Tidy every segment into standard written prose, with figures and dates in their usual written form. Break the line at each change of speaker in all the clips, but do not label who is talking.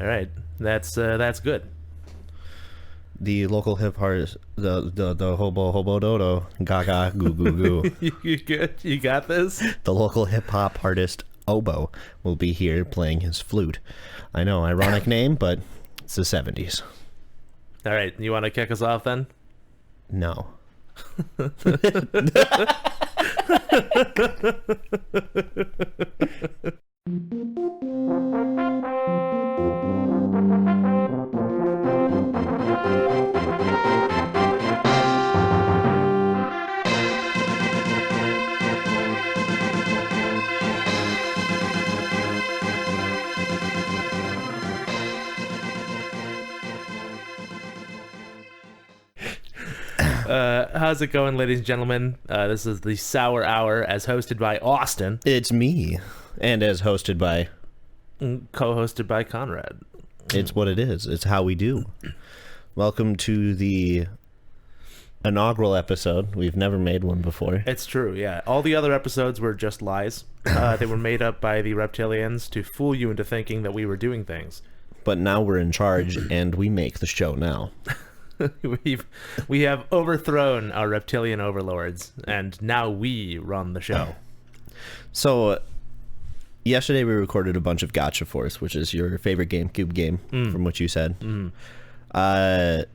All right, that's good.
The local hip artist, the hobo dodo, gaga goo goo goo.
You good? You got this?
The local hip hop artist Oboe will be here playing his flute. I know, ironic name, but it's the 70s.
All right, you want to kick us off then?
No.
How's it going, ladies and gentlemen? This is the Sour Hour, as hosted by Austin,
It's me, and as hosted by...
co-hosted by Conrad.
It's what it is. It's how we do. Welcome to the inaugural episode. We've never made one before.
It's true, yeah. All the other episodes were just lies. They were made up by the reptilians to fool you into thinking that we were doing things.
But now we're in charge, and we make the show now.
We have overthrown our reptilian overlords, and now we run the show.
So, yesterday we recorded a bunch of Gotcha Force, which is your favorite GameCube game, from what you said. So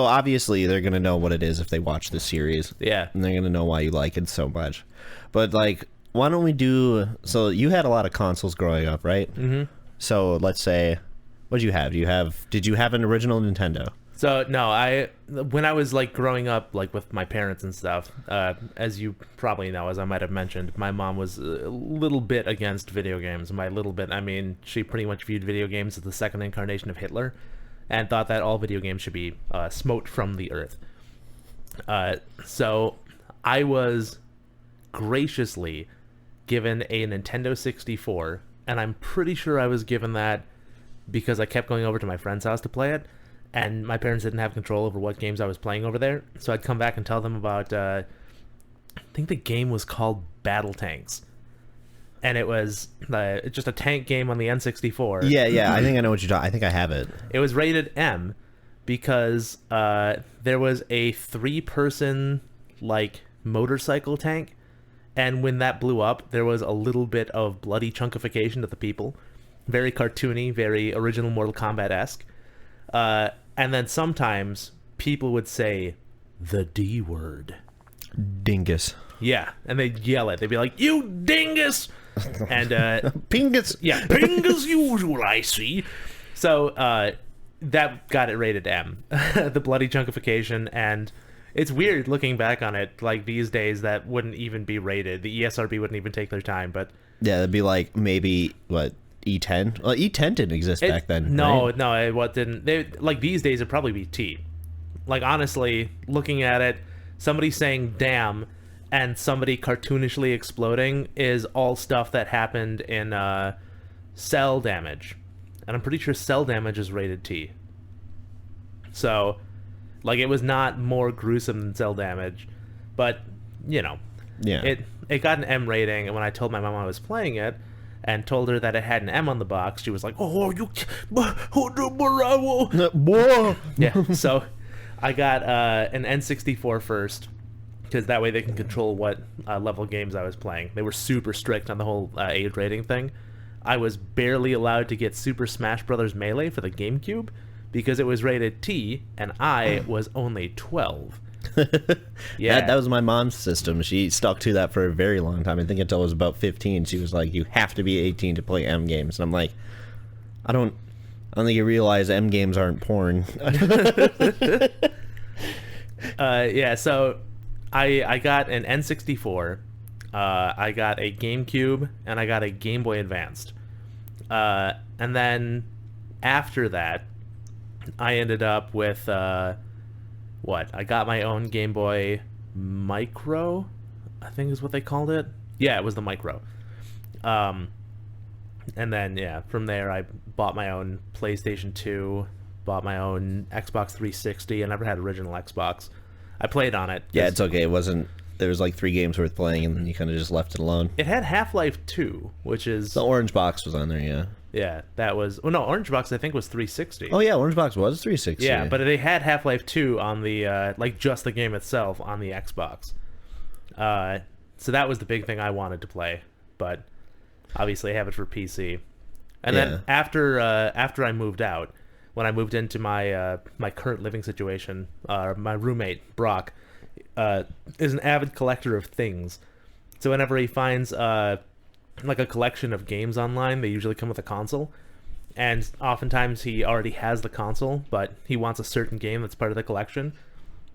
obviously they're gonna know what it is if they watch the series.
Yeah.
And they're gonna know why you like it so much. But like, why don't we do? So you had a lot of consoles growing up, right? Mm-hmm. So let's say, what did you have? Did you have an original Nintendo?
So no, when I was like growing up, like with my parents and stuff, as you probably know, as I might have mentioned, my mom was a little bit against video games. By a little bit, I mean she pretty much viewed video games as the second incarnation of Hitler, and thought that all video games should be smote from the earth. So I was graciously given a Nintendo 64, and I'm pretty sure I was given that because I kept going over to my friend's house to play it, and my parents didn't have control over what games I was playing over there. So I'd come back and tell them about, I think the game was called Battle Tanks. And it was just a tank game on the N64.
Yeah, I think I know what you're talking. I think I have it.
It was rated M because there was a 3-person like motorcycle tank, and when that blew up, there was a little bit of bloody chunkification to the people. Very cartoony, very original Mortal Kombat-esque. And then sometimes people would say the D word.
Dingus.
Yeah, and they'd yell it. They'd be like, "You dingus!" And
Pingus.
yeah, pingus usual, I see. So that got it rated M. The bloody chunkification, and it's weird looking back on it. Like these days, that wouldn't even be rated. The ESRB wouldn't even take their time. But
yeah, it'd be like maybe what, E10? Well, E10 didn't exist back then.
No,
right?
no, what didn't? They, like these days, it'd probably be T. Like honestly, looking at it, somebody saying "damn" and somebody cartoonishly exploding is all stuff that happened in Cell Damage, and I'm pretty sure Cell Damage is rated T. So, like, it was not more gruesome than Cell Damage, but you know,
Yeah.
it got an M rating, and when I told my mom I was playing it and told her that it had an M on the box, she was like, "Oh, you, yeah." So I got an N64 first, because that way they can control what level games I was playing. They were super strict on the whole age rating thing. I was barely allowed to get Super Smash Bros. Melee for the GameCube because it was rated T, and I was only 12. Yeah,
that was my mom's system. She stuck to that for a very long time. I think until I was about 15. She was like, "You have to be 18 to play M games." And I'm like, I don't think you realize M games aren't porn.
Yeah, so I got an N64, I got a GameCube, and I got a Game Boy Advanced. And then after that, I ended up with I got my own Game Boy Micro, I think is what they called it. Yeah, it was the Micro. And then, yeah, from there I bought my own PlayStation 2, bought my own Xbox 360. I never had original Xbox. I played on it.
Yeah, it's okay. It wasn't... There was like 3 games worth playing, and then you kind of just left it alone.
It had Half-Life 2, which is...
The orange box was on there, yeah.
Yeah, that was. Well, no, Orange Box I think was 360.
Oh yeah, Orange Box was 360.
Yeah, but they had Half-Life 2 on the like just the game itself on the Xbox. So that was the big thing I wanted to play, but obviously I have it for PC. And then after I moved out, when I moved into my my current living situation, my roommate Brock is an avid collector of things. So whenever he finds like a collection of games online, they usually come with a console. And oftentimes he already has the console, but he wants a certain game that's part of the collection.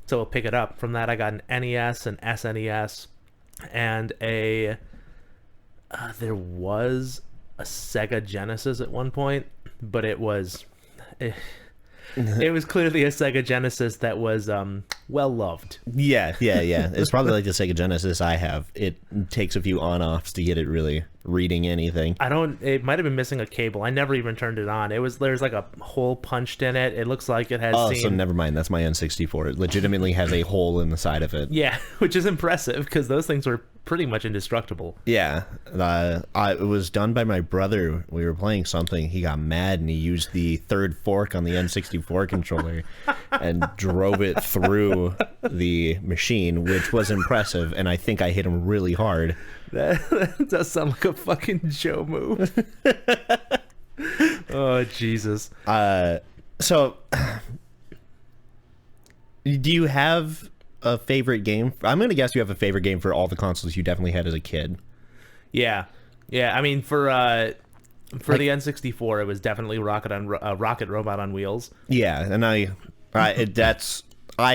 So we'll pick it up. From that, I got an NES, an SNES, and a... there was a Sega Genesis at one point, but it was... It was clearly a Sega Genesis that was well loved.
Yeah. It's probably like the Sega Genesis I have. It takes a few on-offs to get it really reading anything.
It might have been missing a cable. I never even turned it on. There's like a hole punched in it. It looks like it has
so never mind. That's my N64. It legitimately has a hole in the side of it.
Yeah, which is impressive because those things were pretty much indestructible.
Yeah. It was done by my brother. We were playing something. He got mad and he used the third fork on the N64 controller and drove it through the machine, which was impressive, and I think I hit him really hard.
That does sound like a fucking Joe move. Oh, Jesus.
So, do you have a favorite game? I'm going to guess you have a favorite game for all the consoles you definitely had as a kid.
Yeah. I mean, for the N64, it was definitely Rocket Robot on Wheels.
Yeah, and I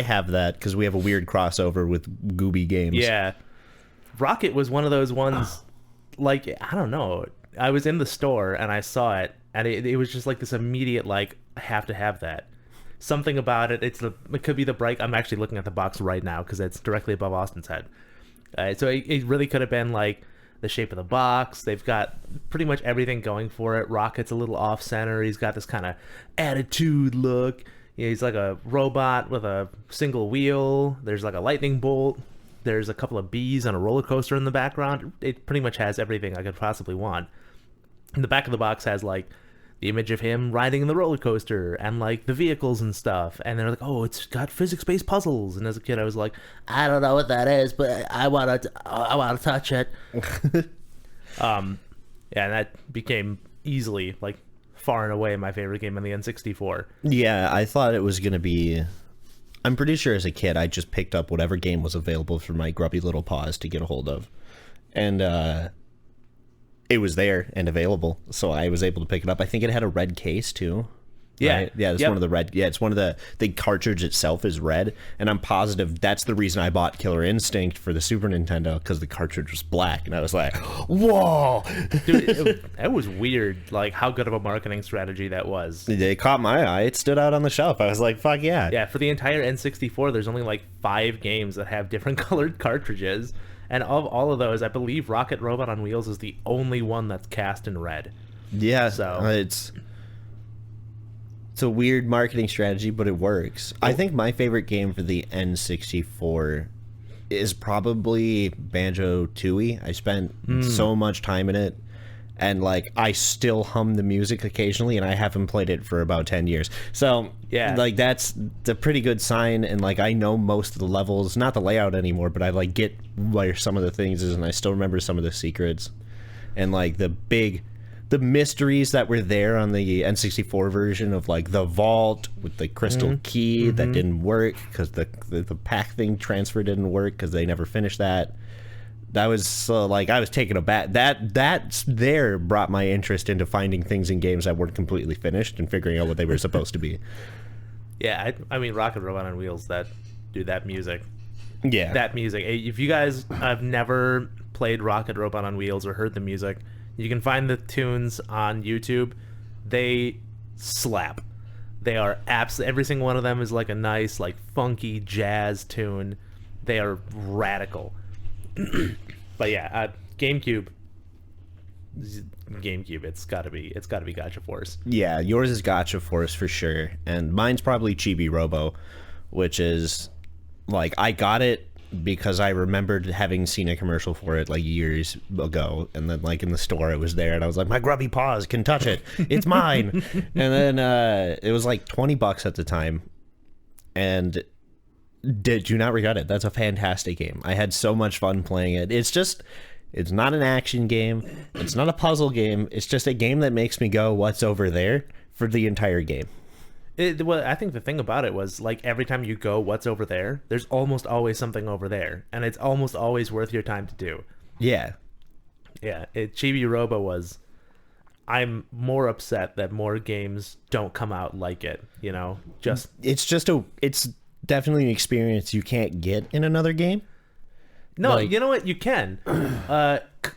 have that because we have a weird crossover with Gooby games.
Yeah. Rocket was one of those ones, like, I don't know. I was in the store and I saw it, and it was just like this immediate, like, I have to have that. Something about it. It could be the bright. I'm actually looking at the box right now because it's directly above Austin's head. So it really could have been like the shape of the box. They've got pretty much everything going for it. Rocket's a little off center. He's got this kind of attitude look. Yeah, he's like a robot with a single wheel. There's like a lightning bolt. There's a couple of bees on a roller coaster in the background. It pretty much has everything I could possibly want. And the back of the box has like the image of him riding in the roller coaster and like the vehicles and stuff. And they're like, oh, it's got physics-based puzzles. And as a kid, I was like, I don't know what that is, but I want to touch it. Yeah, and that became easily like far and away my favorite game on the N64.
Yeah, I thought it was going to be... I'm pretty sure as a kid, I just picked up whatever game was available for my grubby little paws to get a hold of. And it was there and available, so I was able to pick it up. I think it had a red case, too.
Yeah.
Right? Yeah, it's one of the red... Yeah, it's one of the cartridge itself is red, and I'm positive that's the reason I bought Killer Instinct for the Super Nintendo, because the cartridge was black, and I was like, whoa!
Dude, it was weird, like, how good of a marketing strategy that was.
It caught my eye. It stood out on the shelf. I was like, fuck yeah.
Yeah, for the entire N64, there's only, like, 5 games that have different colored cartridges, and of all of those, I believe Rocket Robot on Wheels is the only one that's cast in red.
Yeah,
so
it's a weird marketing strategy, but it works. I think my favorite game for the N64 is probably Banjo-Tooie. I spent so much time in it, and like I still hum the music occasionally, and I haven't played it for about 10 years. So
yeah,
like that's a pretty good sign, and like I know most of the levels, not the layout anymore, but I like get where some of the things is, and I still remember some of the secrets, and like the mysteries that were there on the N64 version of like the vault with the crystal key that didn't work because the pack thing transfer didn't work because they never finished that. That was like I was taken aback. That there brought my interest into finding things in games that weren't completely finished and figuring out what they were supposed to be.
Yeah, I mean Rocket Robot on Wheels. That music.
Yeah,
that music. If you guys have never played Rocket Robot on Wheels or heard the music, you can find the tunes on YouTube. They slap. They are every single one of them is like a nice, like funky jazz tune. They are radical. But yeah, GameCube. It's gotta be Gotcha Force.
Yeah, yours is Gotcha Force for sure, and mine's probably Chibi Robo, which is like I got it because I remembered having seen a commercial for it like years ago, and then like in the store it was there, and I was like, my grubby paws can touch it, it's mine. And then it was like $20 at the time, and do not regret it. That's a fantastic game. I had so much fun playing it. It's not an action game, it's not a puzzle game, it's just a game that makes me go, what's over there, for the entire game.
Well, I think the thing about it was, like, every time you go, what's over there, there's almost always something over there, and it's almost always worth your time to do.
Yeah.
Yeah, Chibi Robo was... I'm more upset that more games don't come out like it, you know?
It's definitely an experience you can't get in another game.
No,
like,
you know what? You can.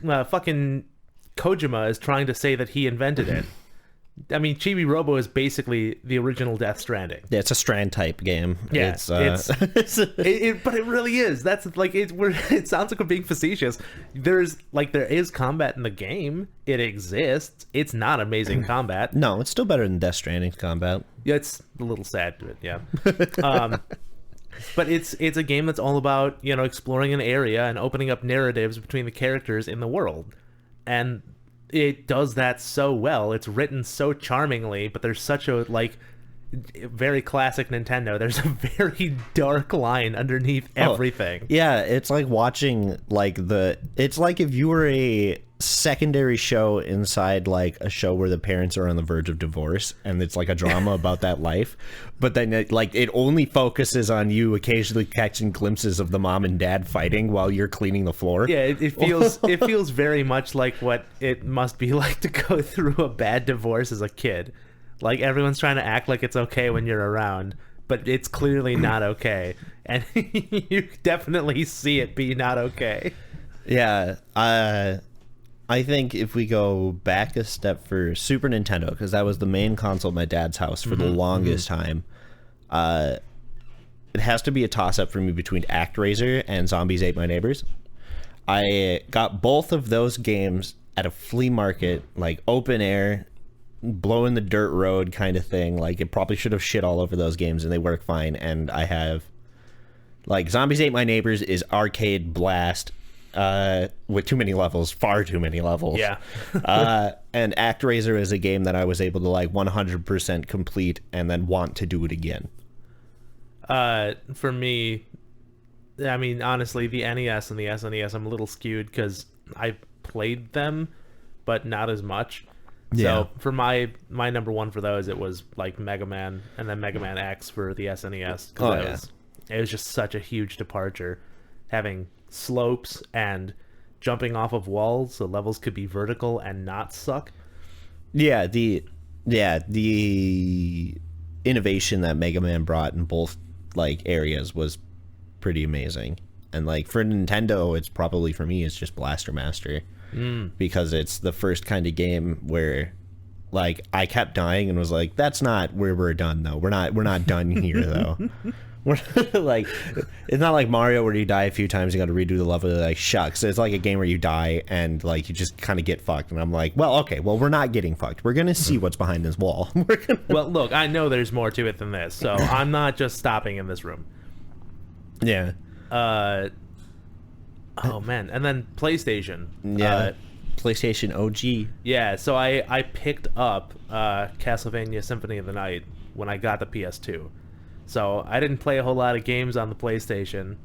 Fucking Kojima is trying to say that he invented it. I mean, Chibi Robo is basically the original Death Stranding.
Yeah, it's a Strand type game.
Yeah, but it really is. That's like it sounds like we're being facetious. There is combat in the game. It exists. It's not amazing combat.
No, it's still better than Death Stranding's combat.
Yeah, it's a little sad to it. Yeah, but it's a game that's all about, you know, exploring an area and opening up narratives between the characters in the world, and it does that so well. It's written so charmingly, but there's such a, like, very classic Nintendo, there's a very dark line underneath everything.
Yeah, it's like watching, like, it's like if you were a secondary show inside, like, a show where the parents are on the verge of divorce, and it's like a drama about that life, but then it only focuses on you occasionally catching glimpses of the mom and dad fighting while you're cleaning the floor.
Yeah, it feels very much like what it must be like to go through a bad divorce as a kid. Like, everyone's trying to act like it's okay when you're around, but it's clearly not okay, and you definitely see it be not okay.
Yeah, I think if we go back a step for Super Nintendo, because that was the main console at my dad's house for the longest time, it has to be a toss-up for me between ActRaiser and Zombies Ate My Neighbors. I got both of those games at a flea market, like open air, blowing the dirt road kind of thing. Like, it probably should have shit all over those games, and they work fine. And I have, like, Zombies Ate My Neighbors is arcade blast, with too many levels, far too many levels.
Yeah.
And ActRaiser is a game that I was able to, like, 100% complete and then want to do it again.
For me, I mean, honestly, the NES and the SNES, I'm a little skewed because I played them, but not as much. Yeah. So for my number one for those, it was like Mega Man, and then Mega Man X for the SNES. It was just such a huge departure, having slopes and jumping off of walls so levels could be vertical and not suck.
Yeah, the innovation that Mega Man brought in both, like, areas was pretty amazing. And, like, for Nintendo, it's probably, for me, it's just Blaster Master. Because it's the first kind of game where, like, I kept dying and was like, that's not where we're done, though. We're not done here, though. We're like, it's not like Mario where you die a few times, you got to redo the level. Like, shucks. It's like a game where you die and, like, you just kind of get fucked. And I'm like, well, okay, well, we're not getting fucked. We're gonna see what's behind this wall.
Well, look, I know there's more to it than this, so I'm not just stopping in this room.
Yeah.
Oh man, and then PlayStation.
Yeah. PlayStation OG.
Yeah, so I picked up Castlevania Symphony of the Night when I got the PS2. So I didn't play a whole lot of games on the PlayStation.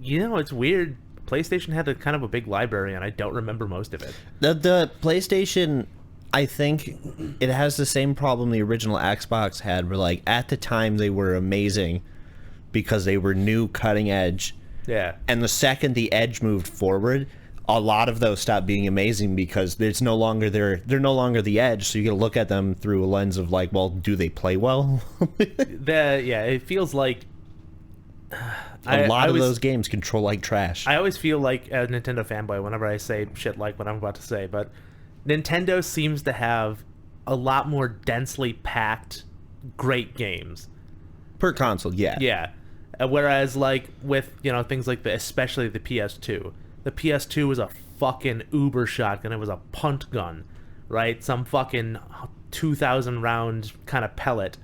It's weird. PlayStation had a kind of a big library, and I don't remember most of it.
The PlayStation, I think it has the same problem the original Xbox had, where, like, at the time they were amazing because they were new, cutting edge.
Yeah. And
the second the edge moved forward, a lot of those stopped being amazing because it's no longer they're no longer the edge, so you gotta look at them through a lens of, like, well, do they play well?
It feels like
a lot of those games control like trash.
I always feel like a Nintendo fanboy whenever I say shit like what I'm about to say, but Nintendo seems to have a lot more densely packed great games
per console.
Yeah. Whereas, like, with, you know, things like especially the PS2. The PS2 was a fucking uber shotgun. It was a punt gun, right? Some fucking 2,000 round kind of pellet.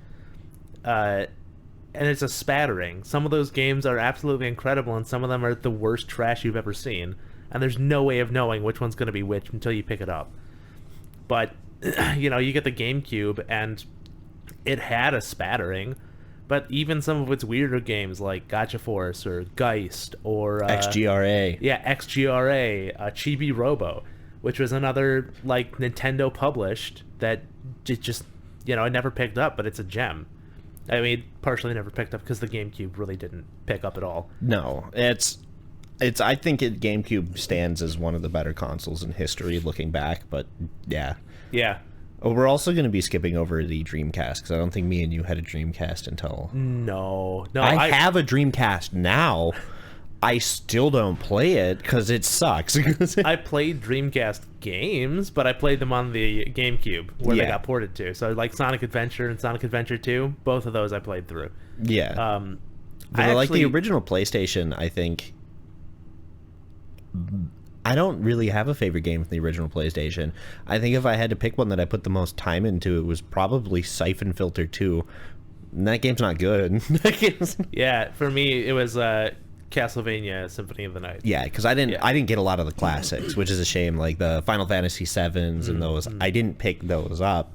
and it's a spattering. Some of those games are absolutely incredible, and some of them are the worst trash you've ever seen. And there's no way of knowing which one's going to be which until you pick it up. But, you know, you get the GameCube, and it had a spattering. But even some of its weirder games like Gotcha Force or Geist or...
XGRA.
Yeah, XGRA, Chibi Robo, which was another, like, Nintendo published that just, you know, I never picked up, but it's a gem. I mean, partially never picked up because the GameCube really didn't pick up at all.
No, it's I think GameCube stands as one of the better consoles in history looking back, but yeah.
Yeah.
Oh, we're also going to be skipping over the Dreamcast because I don't think me and you had a Dreamcast until...
No.
I have a Dreamcast now. I still don't play it because it sucks.
I played Dreamcast games, but I played them on the GameCube where they got ported to. So like Sonic Adventure and Sonic Adventure 2, both of those I played through.
Yeah. But like the original PlayStation, I think... I don't really have a favorite game from the original PlayStation. I think if I had to pick one that I put the most time into, it was probably Siphon Filter 2. And that game's not good.
Yeah, for me, it was Castlevania Symphony of the Night.
Yeah, because I didn't get a lot of the classics, which is a shame. Like the Final Fantasy 7s and those, I didn't pick those up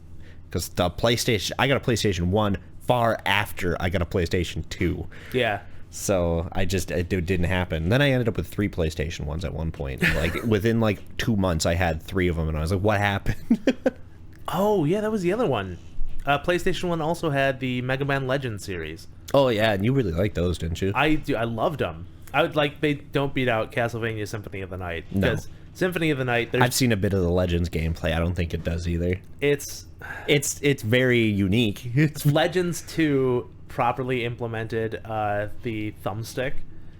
because the PlayStation. I got a PlayStation 1 far after I got a PlayStation 2.
Yeah.
So it didn't happen. Then I ended up with 3 PlayStation 1s at one point. Like within like 2 months, I had 3 of them, and I was like, "What happened?"
Oh yeah, that was the other one. PlayStation 1 also had the Mega Man Legends series.
Oh yeah, and you really liked those, didn't you?
I do. I loved them. I would like they don't beat out Castlevania Symphony of the Night because Symphony of the Night.
I've seen a bit of the Legends gameplay. I don't think it does either.
It's
very unique.
Legends 2 properly implemented the thumbstick,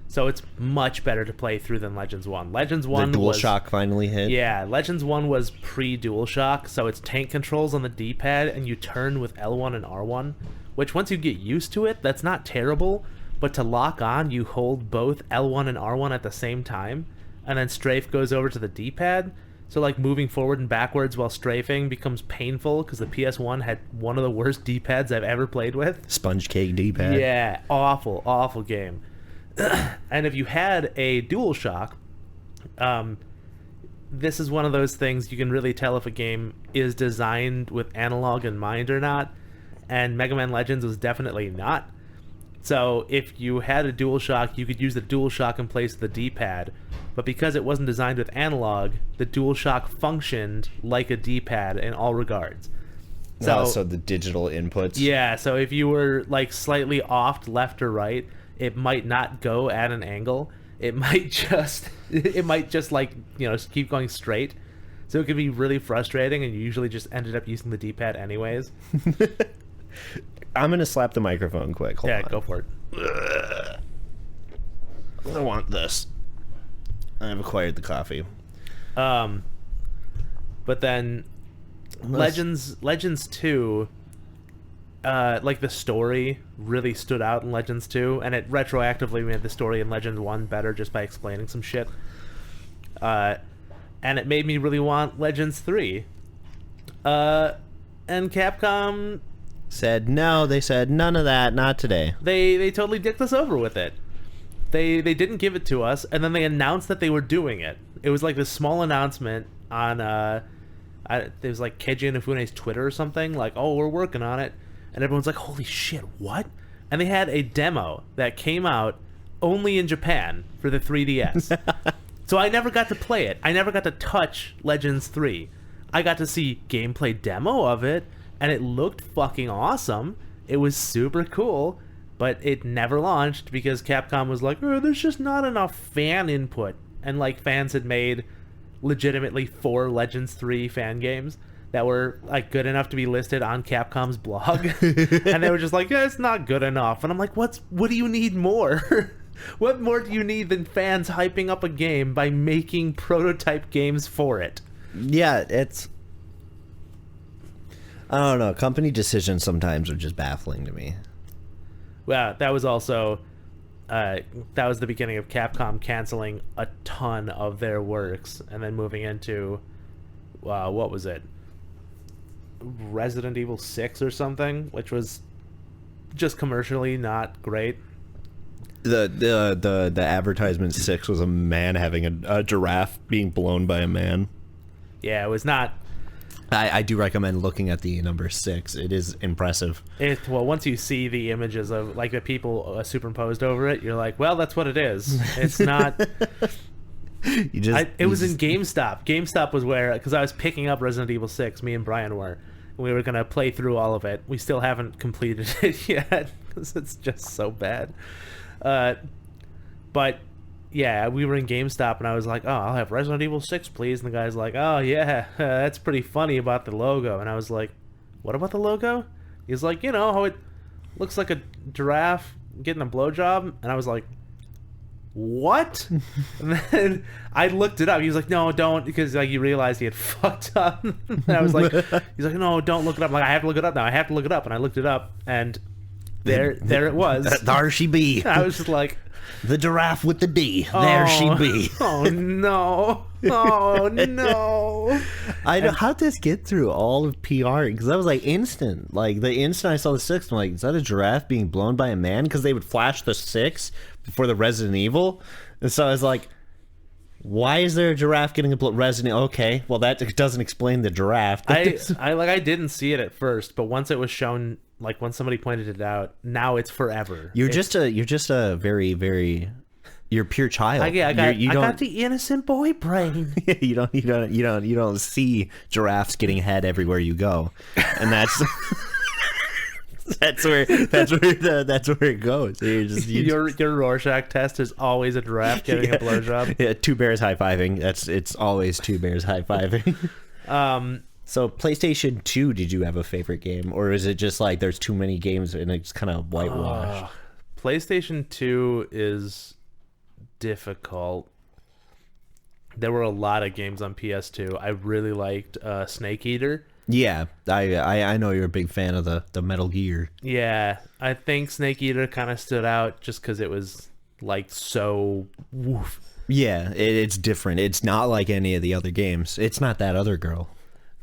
so it's much better to play through than Legends 1. Legends 1
the DualShock finally hit.
Yeah, Legends 1 was pre-DualShock, so it's tank controls on the D-pad, and you turn with L1 and R1, which once you get used to it, that's not terrible, but to lock on, you hold both L1 and R1 at the same time, and then strafe goes over to the D-pad. So like moving forward and backwards while strafing becomes painful because the PS1 had one of the worst D-pads I've ever played with.
Sponge cake D-pad.
Yeah, awful game. And if you had a DualShock, this is one of those things you can really tell if a game is designed with analog in mind or not. And Mega Man Legends was definitely not. So if you had a DualShock, you could use the DualShock in place of the D-pad. But because it wasn't designed with analog, the DualShock functioned like a D-pad in all regards.
So the digital inputs.
Yeah, so if you were like slightly off left or right, it might not go at an angle. It might just like, you know, just keep going straight. So it could be really frustrating, and you usually just ended up using the D-pad anyways.
I'm gonna slap the microphone quick. Hold on.
Go for it.
I want this. I've acquired the coffee.
But then Legends 2, like the story really stood out in Legends 2, and it retroactively made the story in Legends 1 better just by explaining some shit. And it made me really want Legends 3. And Capcom
said no. They said none of that. Not today.
They totally dicked us over with it. They didn't give it to us, and then they announced that they were doing it. It was like this small announcement on it was like Keiji Inafune's Twitter or something, like, oh, we're working on it, and everyone's like, holy shit, what? And they had a demo that came out only in Japan for the 3DS. So I never got to play it. I never got to touch Legends 3. I got to see gameplay demo of it, and it looked fucking awesome. It was super cool, but it never launched because Capcom was like, oh, there's just not enough fan input. And like fans had made legitimately 4 Legends 3 fan games that were like good enough to be listed on Capcom's blog. And they were just like, yeah, it's not good enough. And I'm like, what do you need more? What more do you need than fans hyping up a game by making prototype games for it?
Yeah, I don't know. Company decisions sometimes are just baffling to me.
Well, that was also that was the beginning of Capcom canceling a ton of their works and then moving into what was it? Resident Evil 6 or something, which was just commercially not great.
The advertisement 6 was a man having a giraffe being blown by a man.
Yeah, it was not.
I do recommend looking at the number 6. It is impressive.
Well, once you see the images of like the people superimposed over it, you're like, well, that's what it is. It's not. It was in GameStop. GameStop was where, because I was picking up Resident Evil 6, me and Brian were. We were gonna play through all of it. We still haven't completed it yet because it's just so bad. But yeah, we were in GameStop and I was like, oh, I'll have Resident Evil 6, please. And the guy's like, oh, yeah, that's pretty funny about the logo. And I was like, what about the logo? He's like, you know, how it looks like a giraffe getting a blowjob. And I was like, what? And then I looked it up. He was like, no, don't, because like you realized he had fucked up. And I was like, he's like, no, don't look it up. I'm like, I have to look it up now. I have to look it up. And I looked it up and there it was.
There she be.
I was just like,
the giraffe with the D. There she be.
Oh no. Oh no.
I know. How'd this get through all of PR? Because that was like instant. Like the instant I saw the 6, I'm like, is that a giraffe being blown by a man? Because they would flash the 6 before the Resident Evil. And so I was like, why is there a giraffe getting a Resident Evil? Okay, well that doesn't explain the giraffe.
I didn't see it at first, but once it was shown, like when somebody pointed it out, now it's forever.
You're just a very, very, you're pure child.
I got the innocent boy brain.
you don't see giraffes getting head everywhere you go, and that's that's where it goes.
Your Rorschach test is always a giraffe getting a blowjob.
Yeah, 2 bears high fiving. It's always 2 bears high fiving. So PlayStation 2, did you have a favorite game, or is it just like there's too many games and it's kind of whitewashed?
PlayStation 2 is difficult. There were a lot of games on PS2. I really liked Snake Eater.
Yeah, I know you're a big fan of the Metal Gear.
Yeah, I think Snake Eater kind of stood out just because it was like so woof.
Yeah, it's different. It's not like any of the other games. It's not that other girl.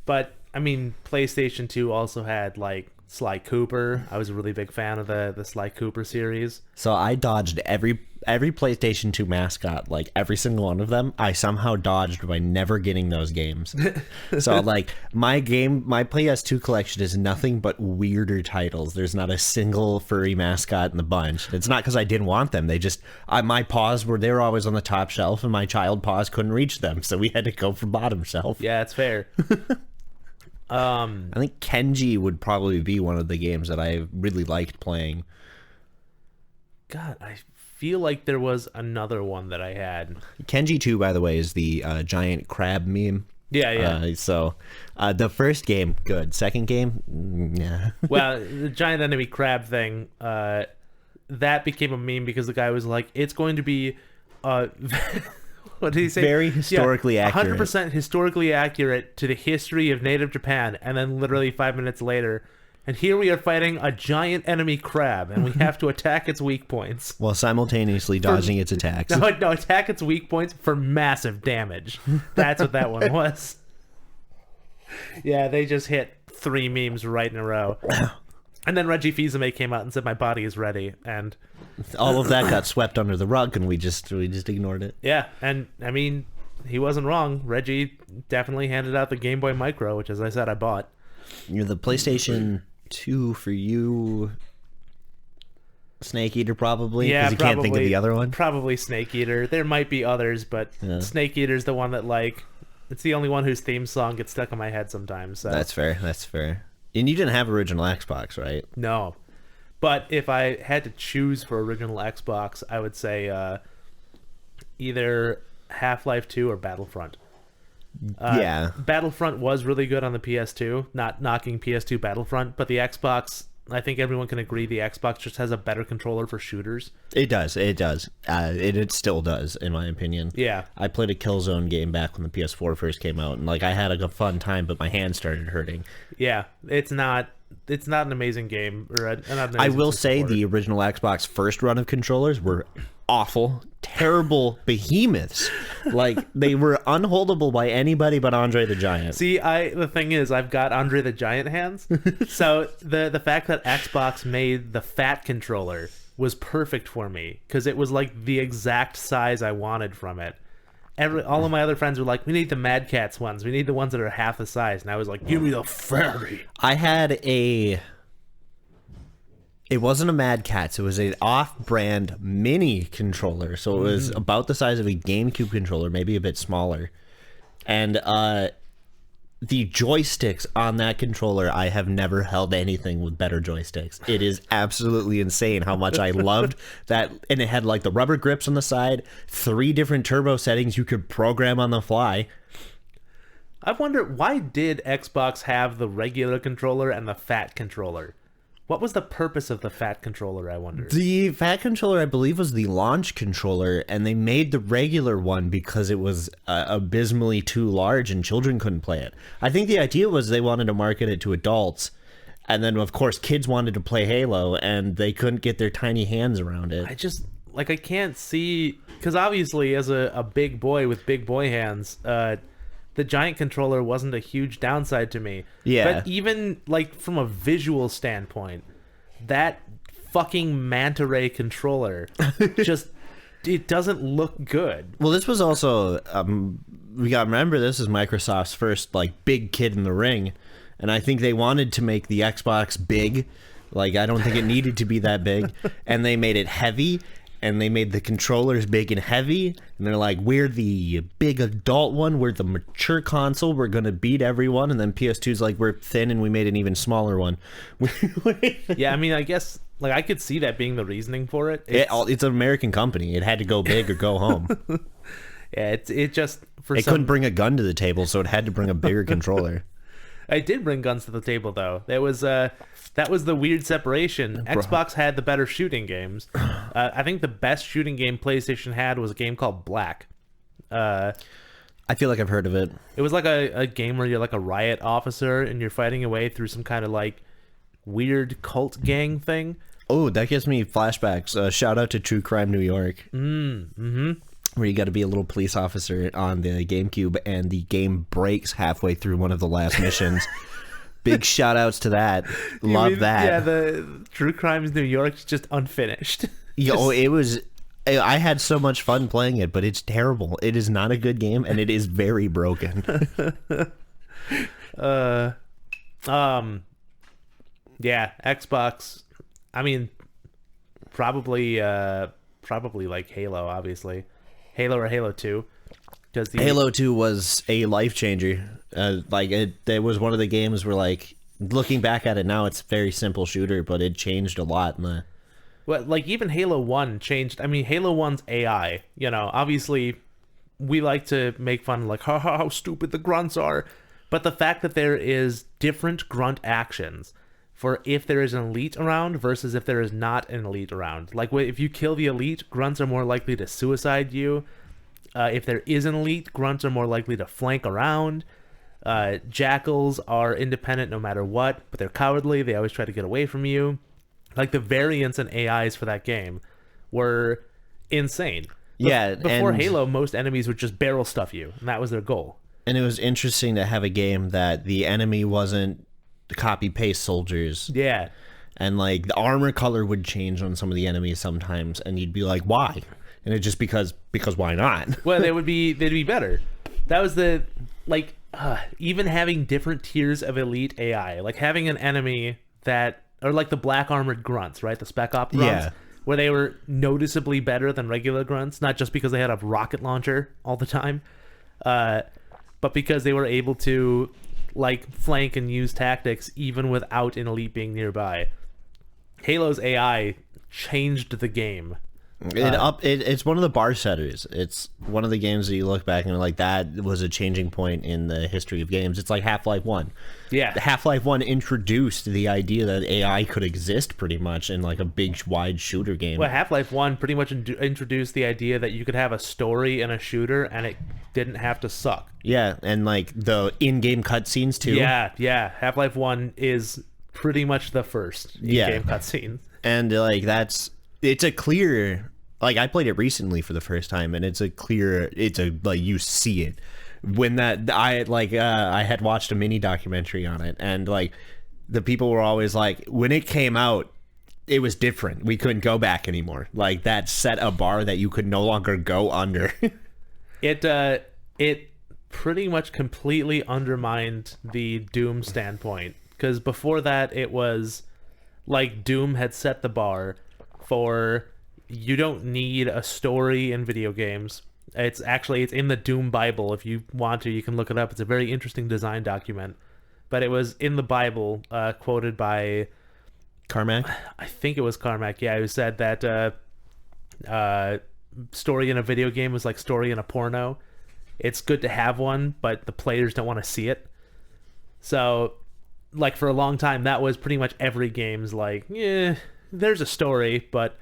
But I mean, PlayStation 2 also had like Sly Cooper. I was a really big fan of the Sly Cooper series.
So I dodged every PlayStation 2 mascot, like every single one of them. I somehow dodged by never getting those games. So like my PS2 collection is nothing but weirder titles. There's not a single furry mascot in the bunch. It's not because I didn't want them. They just my paws they were always on the top shelf, and my child paws couldn't reach them, so we had to go for bottom shelf.
Yeah, it's fair.
I think Kenji would probably be one of the games that I really liked playing.
God, I feel like there was another one that I had.
Kenji 2, by the way, is the giant crab meme.
Yeah.
So the first game, good. Second game, yeah.
Well, the giant enemy crab thing, that became a meme because the guy was like, it's going to be... what did he say?
Very historically accurate.
100% historically accurate to the history of native Japan. And then literally 5 minutes later, and here we are fighting a giant enemy crab, and we have to attack its weak points.
While simultaneously dodging its attacks.
No, attack its weak points for massive damage. That's what that one was. Yeah, they just hit 3 memes right in a row. And then Reggie Fils-Aimé came out and said, my body is ready, and...
all of that got swept under the rug, and we just ignored it.
Yeah, and I mean, he wasn't wrong. Reggie definitely handed out the Game Boy Micro, which, as I said, I bought.
You know, the PlayStation 2 for you, Snake Eater probably?
Yeah,
because you can't think of the other one?
Probably Snake Eater. There might be others, but Snake Eater's the one that, like, it's the only one whose theme song gets stuck in my head sometimes. So.
That's fair. And you didn't have original Xbox, right?
No. But if I had to choose for original Xbox, I would say either Half-Life 2 or Battlefront.
Yeah.
Battlefront was really good on the PS2, not knocking PS2 Battlefront, but the Xbox, I think everyone can agree the Xbox just has a better controller for shooters.
It does. It still does, in my opinion.
Yeah.
I played a Killzone game back when the PS4 first came out, and like I had a fun time, but my hands started hurting.
Yeah, it's not it's not an amazing game. Or not an
I
amazing
will
system
say
for it.
the original Xbox first run of controllers were awful, terrible behemoths. Like, they were unholdable by anybody but Andre the Giant.
See, the thing is, I've got Andre the Giant hands, so the fact that Xbox made the fat controller was perfect for me because it was like the exact size I wanted from it. All of my other friends were like, "We need the Mad Catz ones. We need the ones that are half the size." And I was like, "Give me the fatty."
I had a... It wasn't a Mad Catz. It was an off-brand mini controller. So it was about the size of a GameCube controller, maybe a bit smaller. And the joysticks on that controller, I have never held anything with better joysticks. It is absolutely insane how much I loved that. And it had like the rubber grips on the side, 3 different turbo settings you could program on the fly.
I wonder, why did Xbox have the regular controller and the fat controller? What was the purpose of the fat controller, I wonder?
The fat controller, I believe, was the launch controller, and they made the regular one because it was abysmally too large and children couldn't play it. I think the idea was they wanted to market it to adults, and then, of course, kids wanted to play Halo, and they couldn't get their tiny hands around it.
I just, like, I can't see... Because obviously, as a big boy with big boy hands... the giant controller wasn't a huge downside to me.
Yeah.
But even, like, from a visual standpoint, that fucking manta ray controller just... It doesn't look good.
Well, this was also... we got to remember, this is Microsoft's first, like, big kid in the ring. And I think they wanted to make the Xbox big. Like, I don't think it needed to be that big. And they made it heavy. And they made the controllers big and heavy, and they're like, we're the big adult one, we're the mature console, we're gonna beat everyone. And then PS2's like, we're thin and we made an even smaller one.
Yeah, I mean, I guess, like, I could see that being the reasoning for it.
It's an American company. It had to go big or go home.
Yeah, it just...
It couldn't bring a gun to the table, so it had to bring a bigger controller.
I did bring guns to the table, though. That was the weird separation. Xbox had the better shooting games. I think the best shooting game PlayStation had was a game called Black.
I feel like I've heard of it.
It was like a game where you're like a riot officer and you're fighting your way through some kind of like weird cult gang thing.
Oh, that gives me flashbacks. Shout out to True Crime New York. Where you got to be a little police officer on the GameCube, and the game breaks halfway through one of the last missions. Big shout outs to that. Love that.
Yeah, the True Crimes New York's just unfinished.
It was... I had so much fun playing it, but it's terrible. It is not a good game, and it is very broken.
Yeah, Xbox. I mean, probably like Halo, obviously. Halo or Halo 2.
Halo 2 was a life changer. It was one of the games where, like, looking back at it now, it's a very simple shooter, but it changed a lot.
Well, like, even Halo 1 changed. I mean, Halo 1's AI, you know, obviously we like to make fun of, like, how stupid the grunts are. But the fact that there is different grunt actions for if there is an elite around versus if there is not an elite around. Like, if you kill the elite, grunts are more likely to suicide you. If there is an elite, grunts are more likely to flank around. Jackals are independent no matter what, but they're cowardly. They always try to get away from you. Like, the variants and AIs for that game were insane.
Yeah.
Before Halo, most enemies would just barrel stuff you, and that was their goal.
And it was interesting to have a game that the enemy wasn't copy-paste soldiers.
Yeah.
And, like, the armor color would change on some of the enemies sometimes, and you'd be like, why? And it's just because why not?
Well, they'd be better. That was the, like, even having different tiers of elite AI, like having an enemy that, or like the black armored grunts, right? The Spec Op grunts,
Yeah.
where they were noticeably better than regular grunts, not just because they had a rocket launcher all the time, but because they were able to, like, flank and use tactics even without an elite being nearby. Halo's AI changed the game.
It's one of the bar setters. It's one of the games that you look back and you're like, that was a changing point in the history of games. It's like Half-Life 1.
Yeah.
Half-Life 1 introduced the idea that AI could exist pretty much in like a big wide shooter game.
Well, Half-Life 1 pretty much introduced the idea that you could have a story in a shooter and it didn't have to suck.
Yeah, and like the in-game cutscenes too.
Yeah. Half-Life 1 is pretty much the first in-game cutscene.
And like it's a clear, like I played it recently for the first time, and it's a like you see it when I had watched a mini documentary on it, and like the people were always like, when it came out, it was different. We couldn't go back anymore. Like that set a bar that you could no longer go under.
It pretty much completely undermined the Doom standpoint, because before that it was like Doom had set the bar for, you don't need a story in video games. It's in the Doom Bible. If you want to, you can look it up. It's a very interesting design document, but it was in the Bible, quoted by
Carmack.
I think it was Carmack, yeah, who said that story in a video game was like story in a porno. It's good to have one, but the players don't want to see it. So, like, for a long time, that was pretty much every game's like, yeah, there's a story, but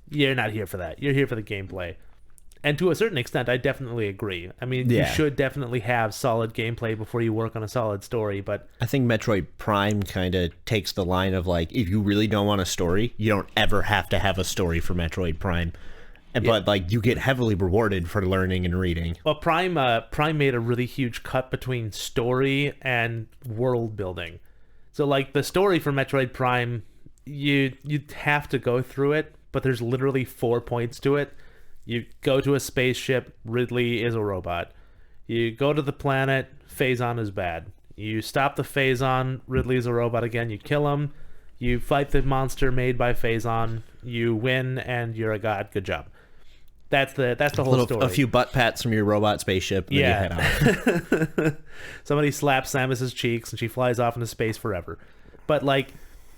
you're not here for that. You're here for the gameplay. And to a certain extent, I definitely agree. I mean, you should definitely have solid gameplay before you work on a solid story, but
I think Metroid Prime kind of takes the line of like, if you really don't want a story, you don't ever have to have a story for Metroid Prime. But like you get heavily rewarded for learning and reading.
Well, Prime made a really huge cut between story and world building. So like the story for Metroid Prime, you'd have to go through it, but there's literally 4 points to it. You go to a spaceship, Ridley is a robot. You go to the planet, Phazon is bad. You stop the Phazon, Ridley's a robot again, you kill him. You fight the monster made by Phazon, you win, and you're a god. Good job. That's the whole story.
A few butt pats from your robot spaceship, and then you head out.
Somebody slaps Samus's cheeks, and she flies off into space forever. But like,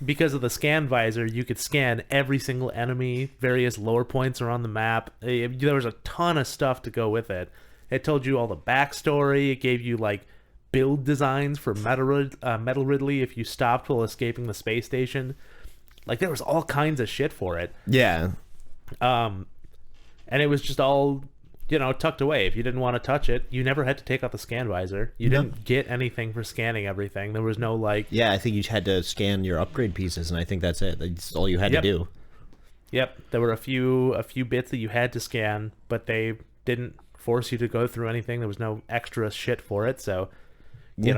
because of the scan visor, you could scan every single enemy. Various lore points are on the map. There was a ton of stuff to go with it. It told you all the backstory. It gave you like build designs for Metal Ridley if you stopped while escaping the space station. Like, there was all kinds of shit for it.
Yeah.
And it was just all, tucked away. If you didn't want to touch it, you never had to take out the scan visor. You didn't get anything for scanning everything. There was no like...
Yeah, I think you had to scan your upgrade pieces, and I think that's it. That's all you had to do.
Yep. There were a few bits that you had to scan, but they didn't force you to go through anything. There was no extra shit for it. So, if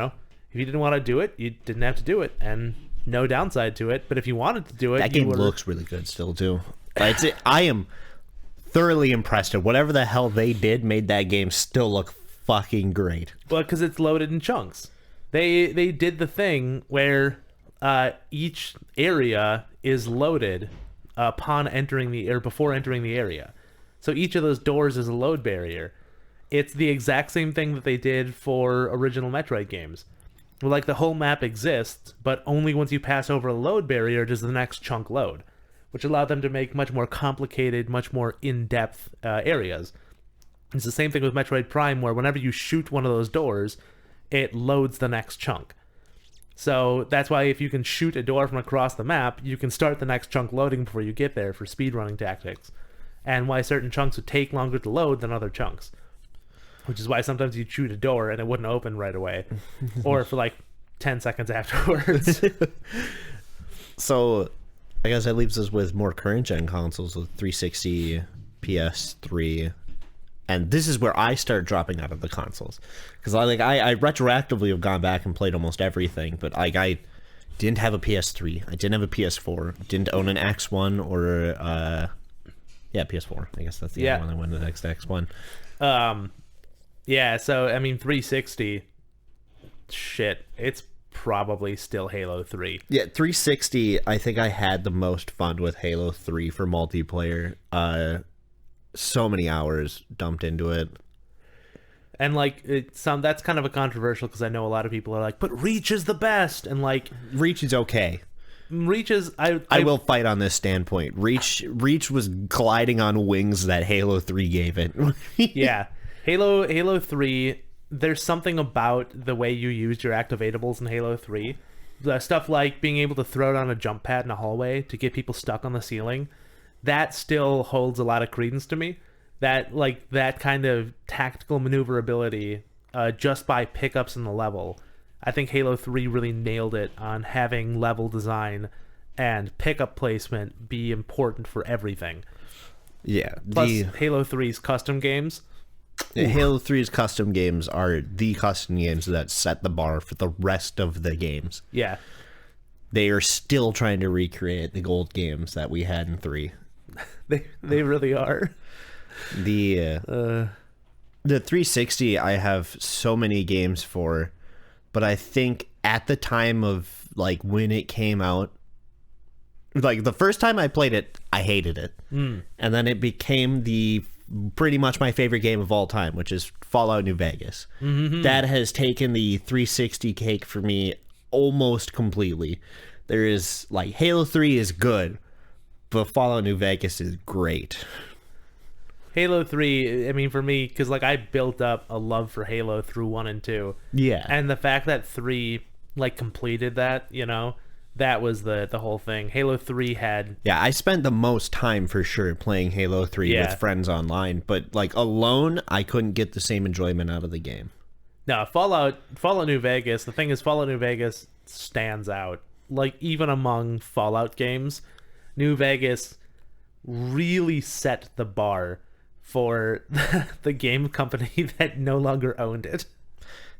you didn't want to do it, you didn't have to do it. And no downside to it. But if you wanted to do it...
That game looks really good still, too. I am... thoroughly impressed at whatever the hell they did made that game still look fucking great.
Well, because it's loaded in chunks. They did the thing where each area is loaded upon entering before entering the area. So each of those doors is a load barrier. It's the exact same thing that they did for original Metroid games. Like, the whole map exists, but only once you pass over a load barrier does the next chunk load, which allowed them to make much more complicated, much more in-depth areas. It's the same thing with Metroid Prime, where whenever you shoot one of those doors, it loads the next chunk. So that's why if you can shoot a door from across the map, you can start the next chunk loading before you get there for speedrunning tactics. And why certain chunks would take longer to load than other chunks. Which is why sometimes you'd shoot a door and it wouldn't open right away. Or for like 10 seconds afterwards.
So... I guess that leaves us with more current gen consoles with 360, PS3, and this is where I start dropping out of the consoles, because I retroactively have gone back and played almost everything, but I didn't have a PS3, I didn't have a PS4, didn't own an X1 or PS4. I guess that's the other one that went to the next X1.
So I mean 360, shit, it's probably still Halo 3.
Yeah, 360, I think I had the most fun with Halo 3 for multiplayer. So many hours dumped into it.
And like, that's kind of a controversial, because I know a lot of people are like, but Reach is the best, and like...
Reach is okay.
Reach is...
I will fight on this standpoint. Reach was gliding on wings that Halo 3 gave it.
Yeah. Halo 3... There's something about the way you used your activatables in Halo 3. The stuff like being able to throw down a jump pad in a hallway to get people stuck on the ceiling. That still holds a lot of credence to me. That kind of tactical maneuverability just by pickups in the level, I think Halo 3 really nailed it on having level design and pickup placement be important for everything.
Yeah.
Plus, Halo 3's custom games.
Halo 3's custom games are the custom games that set the bar for the rest of the games.
Yeah.
They are still trying to recreate the gold games that we had in 3.
They really are.
The 360 I have so many games for, but I think at the time of like when it came out, like the first time I played it, I hated it. And then it became pretty much my favorite game of all time, which is Fallout New Vegas. That has taken the 360 cake for me almost completely. There is like Halo 3 is good, but Fallout New Vegas is great.
Halo 3, I mean, for me, because like I built up a love for Halo through 1 and 2.
Yeah.
And the fact that 3 like completed that, you know, that was the whole thing. Halo 3 had...
Yeah, I spent the most time for sure playing Halo 3 with friends online, but like alone, I couldn't get the same enjoyment out of the game.
No, Fallout New Vegas, the thing is Fallout New Vegas stands out. Like, even among Fallout games, New Vegas really set the bar for the game company that no longer owned it.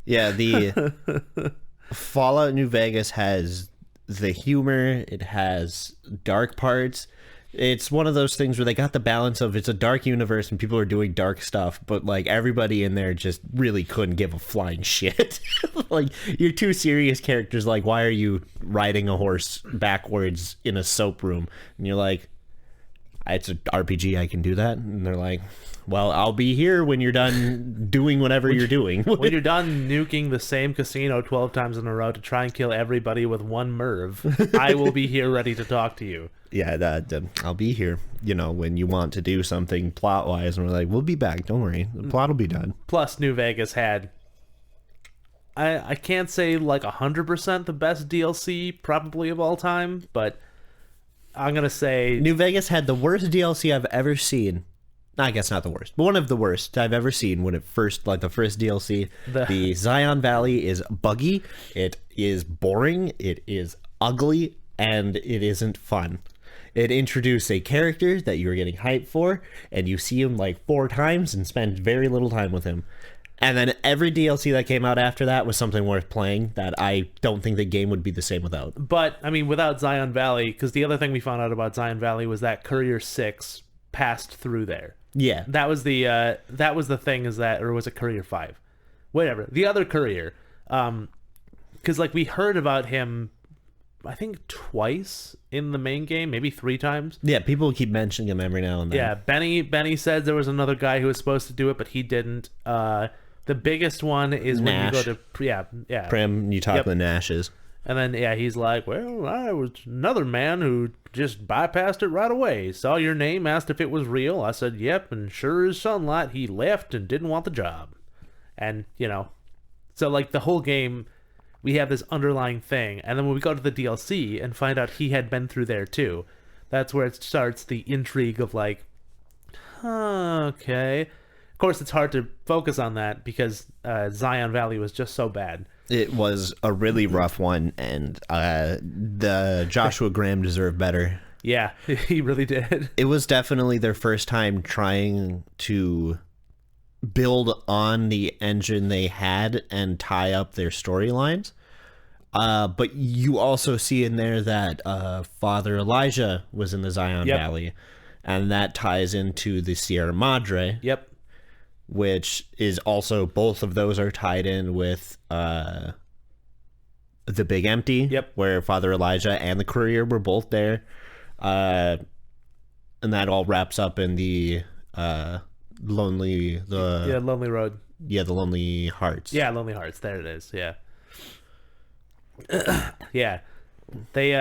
Yeah, the Fallout New Vegas has the humor, it has dark parts. It's one of those things where they got the balance of it's a dark universe and people are doing dark stuff, but like everybody in there just really couldn't give a flying shit. Like, you're two serious characters, like, why are you riding a horse backwards in a soap room? And you're like, it's an RPG, I can do that. And they're like, well, I'll be here when you're done doing whatever you're doing.
When you're done nuking the same casino 12 times in a row to try and kill everybody with one MIRV, I will be here ready to talk to you.
Yeah, I'll be here, you know, when you want to do something plot-wise. And we're like, we'll be back, don't worry. The plot will be done.
Plus, New Vegas had... I can't say like 100% the best DLC probably of all time, but I'm going to say...
New Vegas had the worst DLC I've ever seen. I guess not the worst, but one of the worst I've ever seen when it first, like the first DLC. The Zion Valley is buggy, it is boring, it is ugly, and it isn't fun. It introduced a character that you were getting hyped for, and you see him like 4 times and spend very little time with him. And then every DLC that came out after that was something worth playing that I don't think the game would be the same without.
But, I mean, without Zion Valley, because the other thing we found out about Zion Valley was that Courier 6 passed through there.
Yeah.
That was the thing, is that, or was it Courier 5? Whatever. The other Courier. Because, like, we heard about him, I think, twice in the main game, maybe 3 times.
Yeah, people keep mentioning him every now and then.
Yeah, Benny said there was another guy who was supposed to do it, but he didn't. The biggest one is
Nash.
when you go to... Yeah.
Prim, you talk to the Nashes.
And then, yeah, he's like, well, I was another man who just bypassed it right away. Saw your name, asked if it was real. I said, yep, and sure as sunlight, he left and didn't want the job. And, you know, so, like, the whole game, we have this underlying thing. And then when we go to the DLC and find out he had been through there, too, that's where it starts the intrigue of, like, okay. Of course, it's hard to focus on that because Zion Valley was just so bad.
It was a really rough one, and the Joshua Graham deserved better.
Yeah, he really did.
It was definitely their first time trying to build on the engine they had and tie up their storylines. But you also see in there that Father Elijah was in the Zion Valley, and that ties into the Sierra Madre.
Yep.
Which is also, both of those are tied in with the Big Empty.
Yep. Where
Father Elijah and the Courier were both there. And that all wraps up in the Lonely
Road.
Yeah, the Lonely Hearts.
Yeah, Lonely Hearts. There it is. Yeah. Yeah. They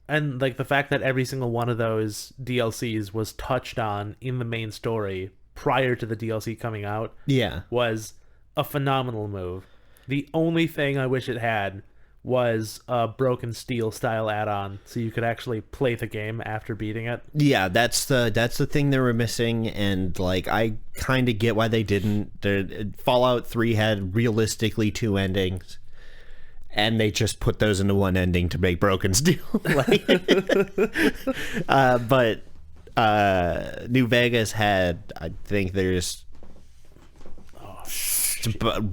and like the fact that every single one of those DLCs was touched on in the main story prior to the DLC coming out, was a phenomenal move. The only thing I wish it had was a Broken Steel style add-on, so you could actually play the game after beating it.
Yeah, that's the thing they were missing, and like I kind of get why they didn't. Fallout 3 had realistically 2 endings. and they just put those into one ending to make Broken Steel. Like, but New Vegas had, I think there's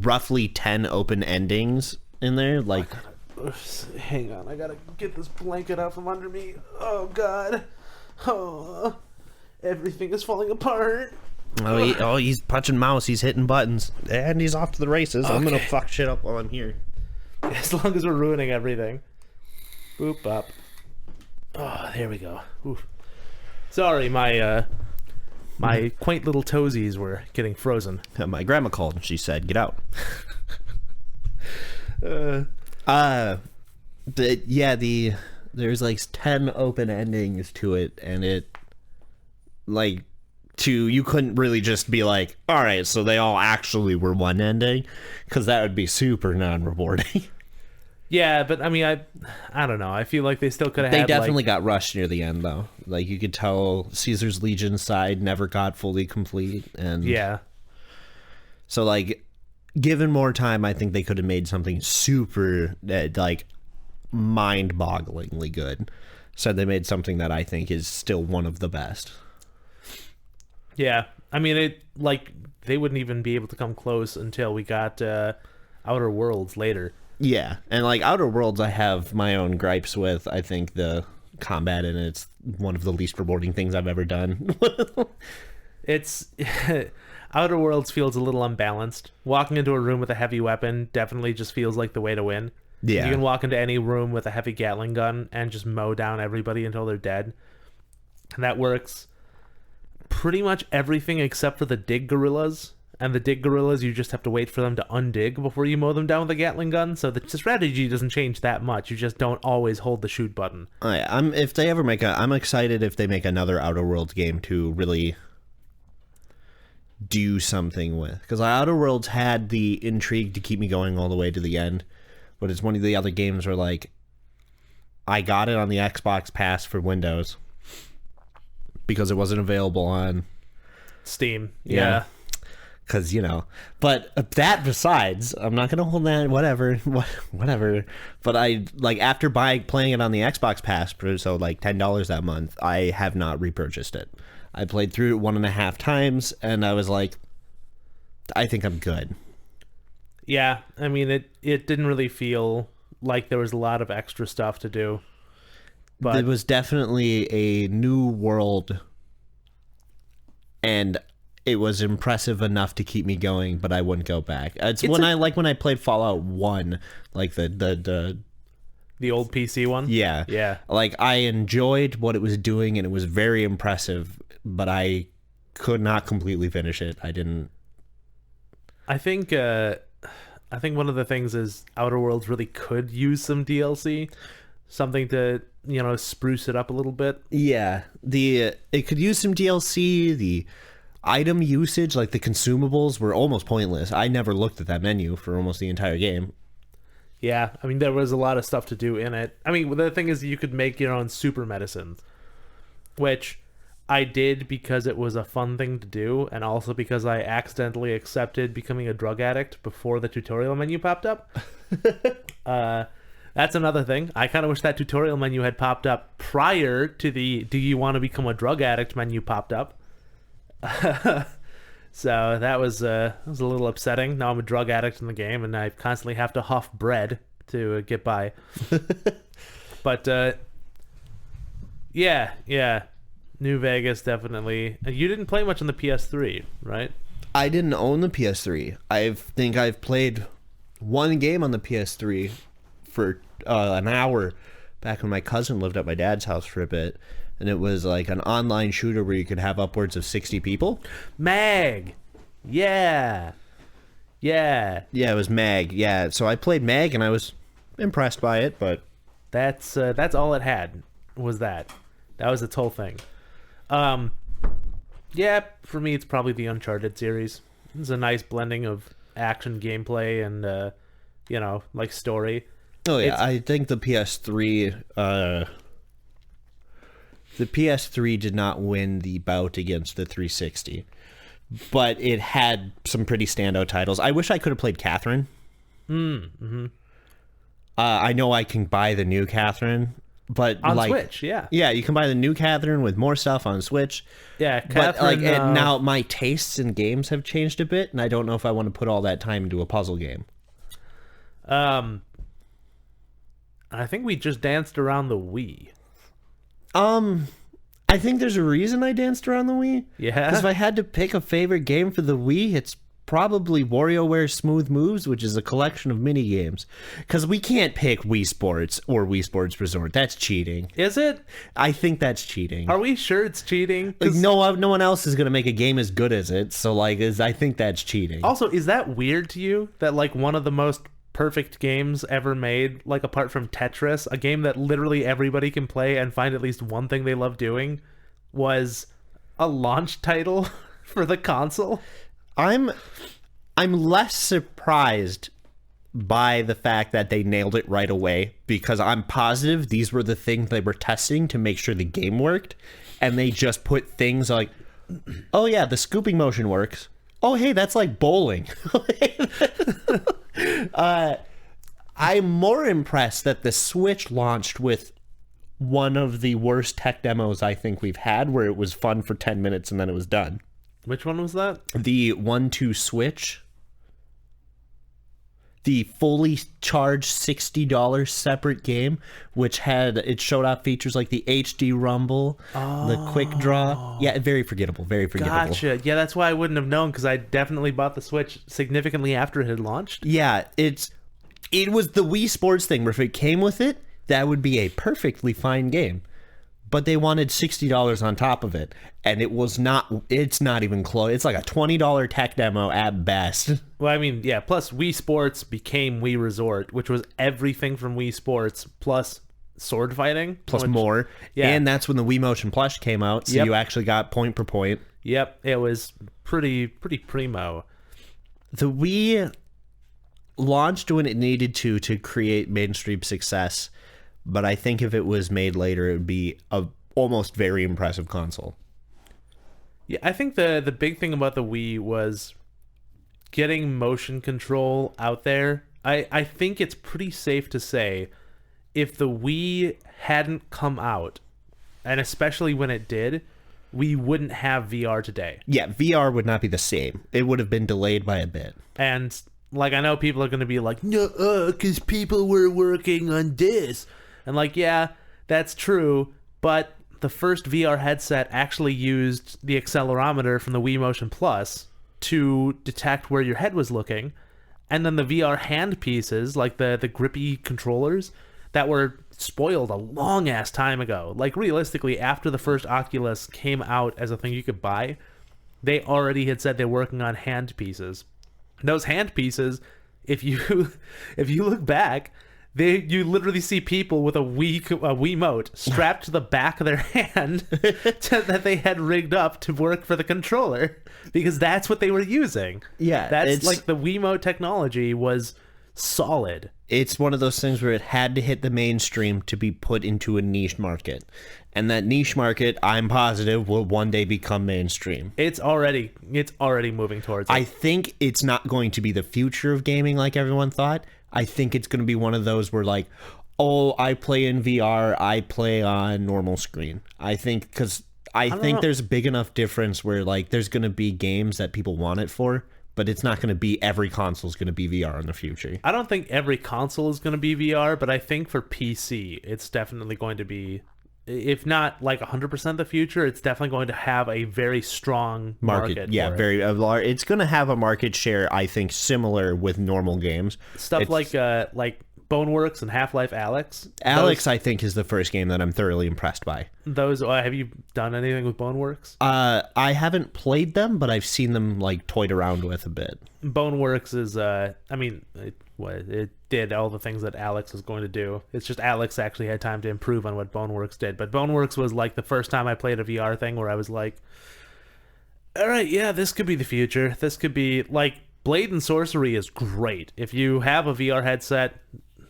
roughly 10 open endings in there. Like,
hang on, I gotta get this blanket out from under me. Oh God, oh, everything is falling apart.
He's punching mouse, he's hitting buttons, and he's off to the races. Okay. I'm gonna fuck shit up while I'm here.
As long as we're ruining everything. Boop up. Oh, there we go. Oof. Sorry, my quaint little toesies were getting frozen.
My grandma called and she said, "Get out." There's like 10 open endings to it, and it like you couldn't really just be like, all right, so they all actually were one ending, because that would be super non-rewarding.
Yeah, but I mean, I don't know. I feel like they still could have.
They definitely got rushed near the end, though. Like, you could tell Caesar's Legion side never got fully complete, and
yeah.
So, like, given more time, I think they could have made something super, like, mind-bogglingly good. So they made something that I think is still one of the best.
Yeah, I mean, they wouldn't even be able to come close until we got Outer Worlds later.
Yeah, and like Outer Worlds, I have my own gripes with. I think the combat in it's one of the least rewarding things I've ever done.
It's Outer Worlds feels a little unbalanced. Walking into a room with a heavy weapon definitely just feels like the way to win.
Yeah,
you can walk into any room with a heavy Gatling gun and just mow down everybody until they're dead, and that works pretty much everything except for the dig gorillas. And the dig gorillas, you just have to wait for them to undig before you mow them down with a Gatling gun. So the strategy doesn't change that much. You just don't always hold the shoot button.
I'm excited if they make another Outer Worlds game to really do something with. Because Outer Worlds had the intrigue to keep me going all the way to the end. But it's one of the other games where, like, I got it on the Xbox Pass for Windows because it wasn't available on
Steam. Yeah.
Because, but that besides, I'm not going to hold that, whatever. But I, like, after playing it on the Xbox Pass, so like $10 that month, I have not repurchased it. I played through it 1.5 times, and I was like, I think I'm good.
Yeah, I mean, it didn't really feel like there was a lot of extra stuff to do. But
it was definitely a new world, and it was impressive enough to keep me going, but I wouldn't go back. It's when I played Fallout 1, like the
old PC one.
Yeah.
Yeah.
Like, I enjoyed what it was doing, and it was very impressive, but I could not completely finish it. I didn't.
I think one of the things is Outer Worlds really could use some DLC, something to, spruce it up a little bit.
Yeah. It could use some DLC. The item usage, like the consumables, were almost pointless. I never looked at that menu for almost the entire game.
Yeah, I mean, there was a lot of stuff to do in it. I mean, the thing is, you could make your own super medicines, which I did because it was a fun thing to do, and also because I accidentally accepted becoming a drug addict before the tutorial menu popped up. That's another thing. I kind of wish that tutorial menu had popped up prior to the "Do you want to become a drug addict?" menu popped up. So that was a little upsetting. Now I'm a drug addict in the game, and I constantly have to huff bread to get by. But yeah, New Vegas definitely. You didn't play much on the PS3, right?
I didn't own the PS3. I think I've played one game on the PS3 for an hour back when my cousin lived at my dad's house for a bit. And it was like an online shooter where you could have upwards of 60 people.
Mag! Yeah! Yeah,
it was Mag. Yeah, so I played Mag and I was impressed by it, but
that's all it had, was that. That was its whole thing. Yeah, for me it's probably the Uncharted series. It's a nice blending of action gameplay and like story.
Oh yeah, I think the PS3 did not win the bout against the 360, but it had some pretty standout titles. I wish I could have played Catherine. I know I can buy the new Catherine, but
On
like,
Switch, yeah.
yeah, you can buy the new Catherine with more stuff on Switch.
Yeah,
But like,
Catherine,
and now my tastes in games have changed a bit, and I don't know if I want to put all that time into a puzzle game.
I think we just danced around the Wii.
I think there's a reason I danced around the Wii.
Yeah?
Because if I had to pick a favorite game for the Wii, it's probably WarioWare Smooth Moves, which is a collection of mini games. Because we can't pick Wii Sports or Wii Sports Resort. That's cheating.
Is it?
I think that's cheating.
Are we sure it's cheating?
Like, no one else is gonna make a game as good as it. So like, I think that's cheating.
Also, is that weird to you that like one of the most perfect games ever made, like apart from Tetris, a game that literally everybody can play and find at least one thing they love doing, was a launch title for the console?
I'm less surprised by the fact that they nailed it right away, because I'm positive these were the things they were testing to make sure the game worked, and they just put things like, oh yeah, the scooping motion works. Oh hey, that's like bowling. I'm more impressed that the Switch launched with one of the worst tech demos I think we've had, where it was fun for 10 minutes and then it was done.
Which one was that?
The 1-2 Switch. The fully charged $60 separate game, which it showed off features like the HD Rumble, the Quick Draw. Yeah, very forgettable, very forgettable.
Gotcha. Yeah, that's why I wouldn't have known, because I definitely bought the Switch significantly after it had launched.
Yeah, it was the Wii Sports thing, where if it came with it, that would be a perfectly fine game. But they wanted $60 on top of it, and it's not even close. It's like a $20 tech demo at best.
Well, I mean, yeah, plus Wii Sports became Wii Resort, which was everything from Wii Sports, plus sword fighting.
Plus more.
Yeah.
And that's when the Wii Motion Plush came out, so
Yep.
you actually got point per point.
Yep, it was pretty primo.
The Wii launched when it needed to create mainstream success, but I think if it was made later, it would be a almost very impressive console.
Yeah, I think the big thing about the Wii was getting motion control out there. I think it's pretty safe to say, if the Wii hadn't come out, and especially when it did, we wouldn't have VR today.
Yeah, VR would not be the same. It would have been delayed by a bit.
And like, I know people are going to be like, no, because people were working on this. And like, yeah, that's true, but the first VR headset actually used the accelerometer from the Wii Motion Plus to detect where your head was looking, and then the VR hand pieces, like the grippy controllers, that were spoiled a long ass time ago. Like, realistically, after the first Oculus came out as a thing you could buy, they already had said they're working on hand pieces. Those hand pieces, if you look back, you literally see people with a Wiimote strapped to the back of their hand that they had rigged up to work for the controller, because that's what they were using.
Yeah,
that's like, the Wiimote technology was solid.
It's one of those things where it had to hit the mainstream to be put into a niche market. And that niche market, I'm positive, will one day become mainstream.
It's already moving towards it.
I think it's not going to be the future of gaming like everyone thought. I think it's going to be one of those where, like, oh, I play in VR, I play on normal screen. I think, because I think there's a big enough difference where, like, there's going to be games that people want it for, but it's not going to be every console is going to be VR in the future.
I don't think every console is going to be VR, but I think for PC, it's definitely going to be, if not like 100% the future, it's definitely going to have a very strong market.
Yeah, very large. It's going to have a market share, I think, similar with normal games.
Stuff like Boneworks and Half-Life Alyx.
Alyx, I think, is the first game that I'm thoroughly impressed by.
Those, have you done anything with Boneworks?
I haven't played them, but I've seen them like toyed around with a bit.
Boneworks is, it did all the things that Alyx was going to do. It's just Alyx actually had time to improve on what Boneworks did. But Boneworks was like the first time I played a VR thing where I was like, all right, yeah, this could be the future. This could be, like, Blade and Sorcery is great. If you have a VR headset,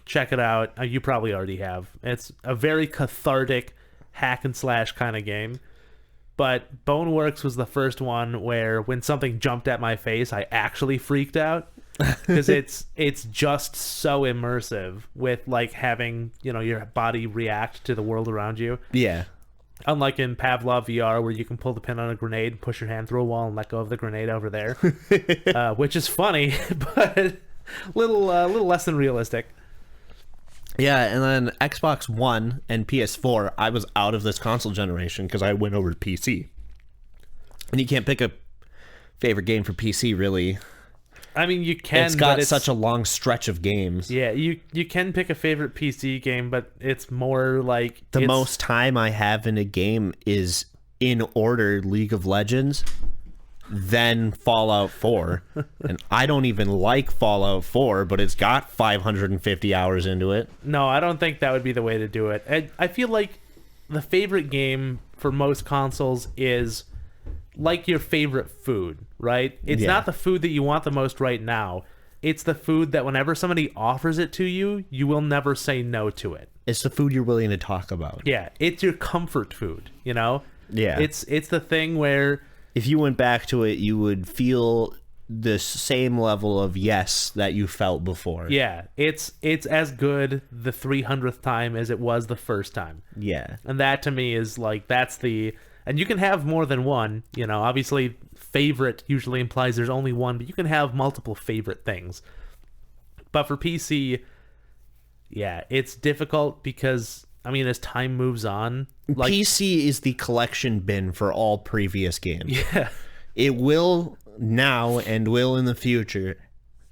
check it out. You probably already have. It's a very cathartic hack and slash kind of game. But Boneworks was the first one where when something jumped at my face, I actually freaked out. because it's just so immersive with like having, you know, your body react to the world around you.
Yeah.
Unlike in Pavlov VR, where you can pull the pin on a grenade and push your hand through a wall and let go of the grenade over there, which is funny, but little less than realistic.
Yeah, and then Xbox One and PS4, I was out of this console generation because I went over to PC. And you can't pick a favorite game for PC, really.
I mean, you can.
It's got such a long stretch of games.
Yeah, you can pick a favorite PC game, but it's more like
the most time I have in a game is in order League of Legends, then Fallout 4. And I don't even like Fallout 4, but it's got 550 hours into it.
No, I don't think that would be the way to do it. I feel like the favorite game for most consoles is like your favorite food, right? It's not the food that you want the most right now. It's the food that whenever somebody offers it to you, you will never say no to it.
It's the food you're willing to talk about.
Yeah, it's your comfort food, you know?
Yeah.
It's the thing where
if you went back to it, you would feel the same level of yes that you felt before.
Yeah, it's as good the 300th time as it was the first time.
Yeah.
And that to me is like, that's the... And you can have more than one, you know, obviously favorite usually implies there's only one, but you can have multiple favorite things. But for PC, yeah, it's difficult because, I mean, as time moves on... like
PC is the collection bin for all previous games.
Yeah.
It will now and will in the future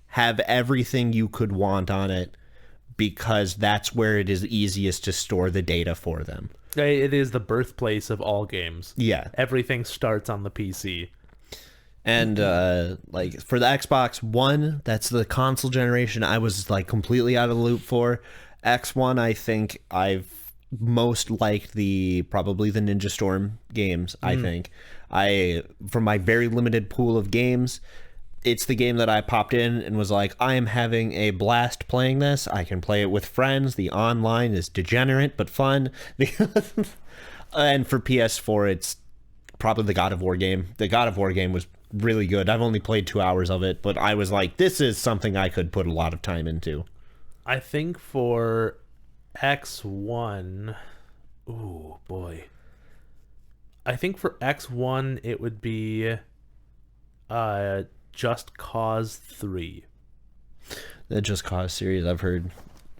have everything you could want on it because that's where it is easiest to store the data for them.
It is the birthplace of all games.
Yeah.
Everything starts on the PC.
And like for the Xbox One, that's the console generation I was like completely out of the loop for. X1, I think I've most liked probably the Ninja Storm games. I think from my very limited pool of games, it's the game that I popped in and was like, I am having a blast playing this. I can play it with friends. The online is degenerate but fun. And for PS4, it's probably the God of War game. The God of War game was really good. I've only played 2 hours of it, but I was like, this is something I could put a lot of time into.
I think for X1, ooh boy, I think for X1 it would be Just Cause 3.
The Just Cause series I've heard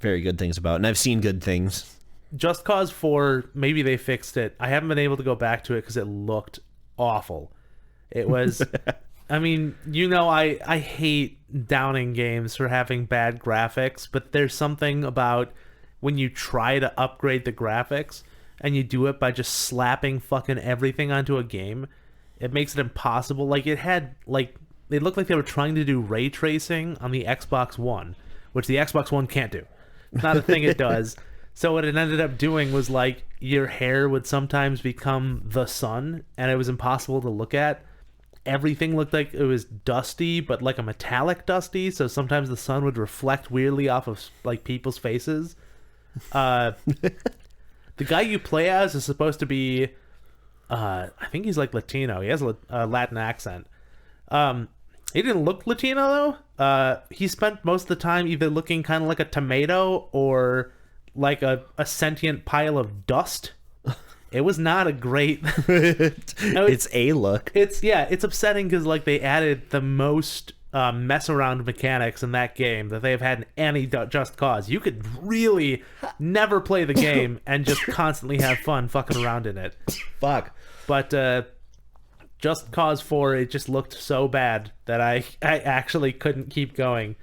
very good things about, and I've seen good things.
Just Cause 4, maybe they fixed it. I haven't been able to go back to it because it looked awful. It was I mean, you know, I hate downing games for having bad graphics, but there's something about when you try to upgrade the graphics and you do it by just slapping fucking everything onto a game, it makes it impossible. Like, it looked like they were trying to do ray tracing on the Xbox One, which the Xbox One can't do. It's not a thing it does. So what it ended up doing was, like, your hair would sometimes become the sun, and it was impossible to look at. Everything looked like it was dusty, but like a metallic dusty, so sometimes the sun would reflect weirdly off of, like, people's faces. The guy you play as is supposed to be, I think he's, like, Latino. He has a Latin accent. He didn't look Latino, though. He spent most of the time either looking kind of like a tomato or like a sentient pile of dust. It was not a great...
It's a look.
It's upsetting because, like, they added the most mess around mechanics in that game that they've had in any Just Cause. You could really never play the game and just constantly have fun fucking around in it.
Fuck.
But Just Cause 4, it just looked so bad that I actually couldn't keep going.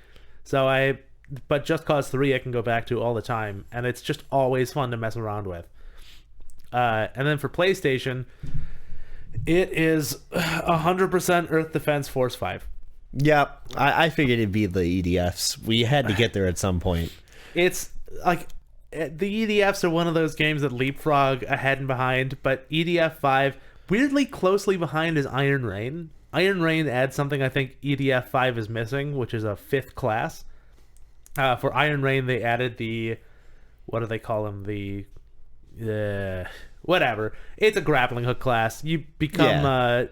But Just Cause 3 I can go back to all the time, and it's just always fun to mess around with. And then for PlayStation, it is 100% Earth Defense Force 5.
Yep, I figured it'd be the EDFs. We had to get there at some point.
It's like the EDFs are one of those games that leapfrog ahead and behind, but EDF 5 weirdly closely behind is Iron Rain. Iron Rain adds something I think EDF 5 is missing, which is a 5th class. For Iron Rain, they added what do they call them? Whatever. It's a grappling hook class. You become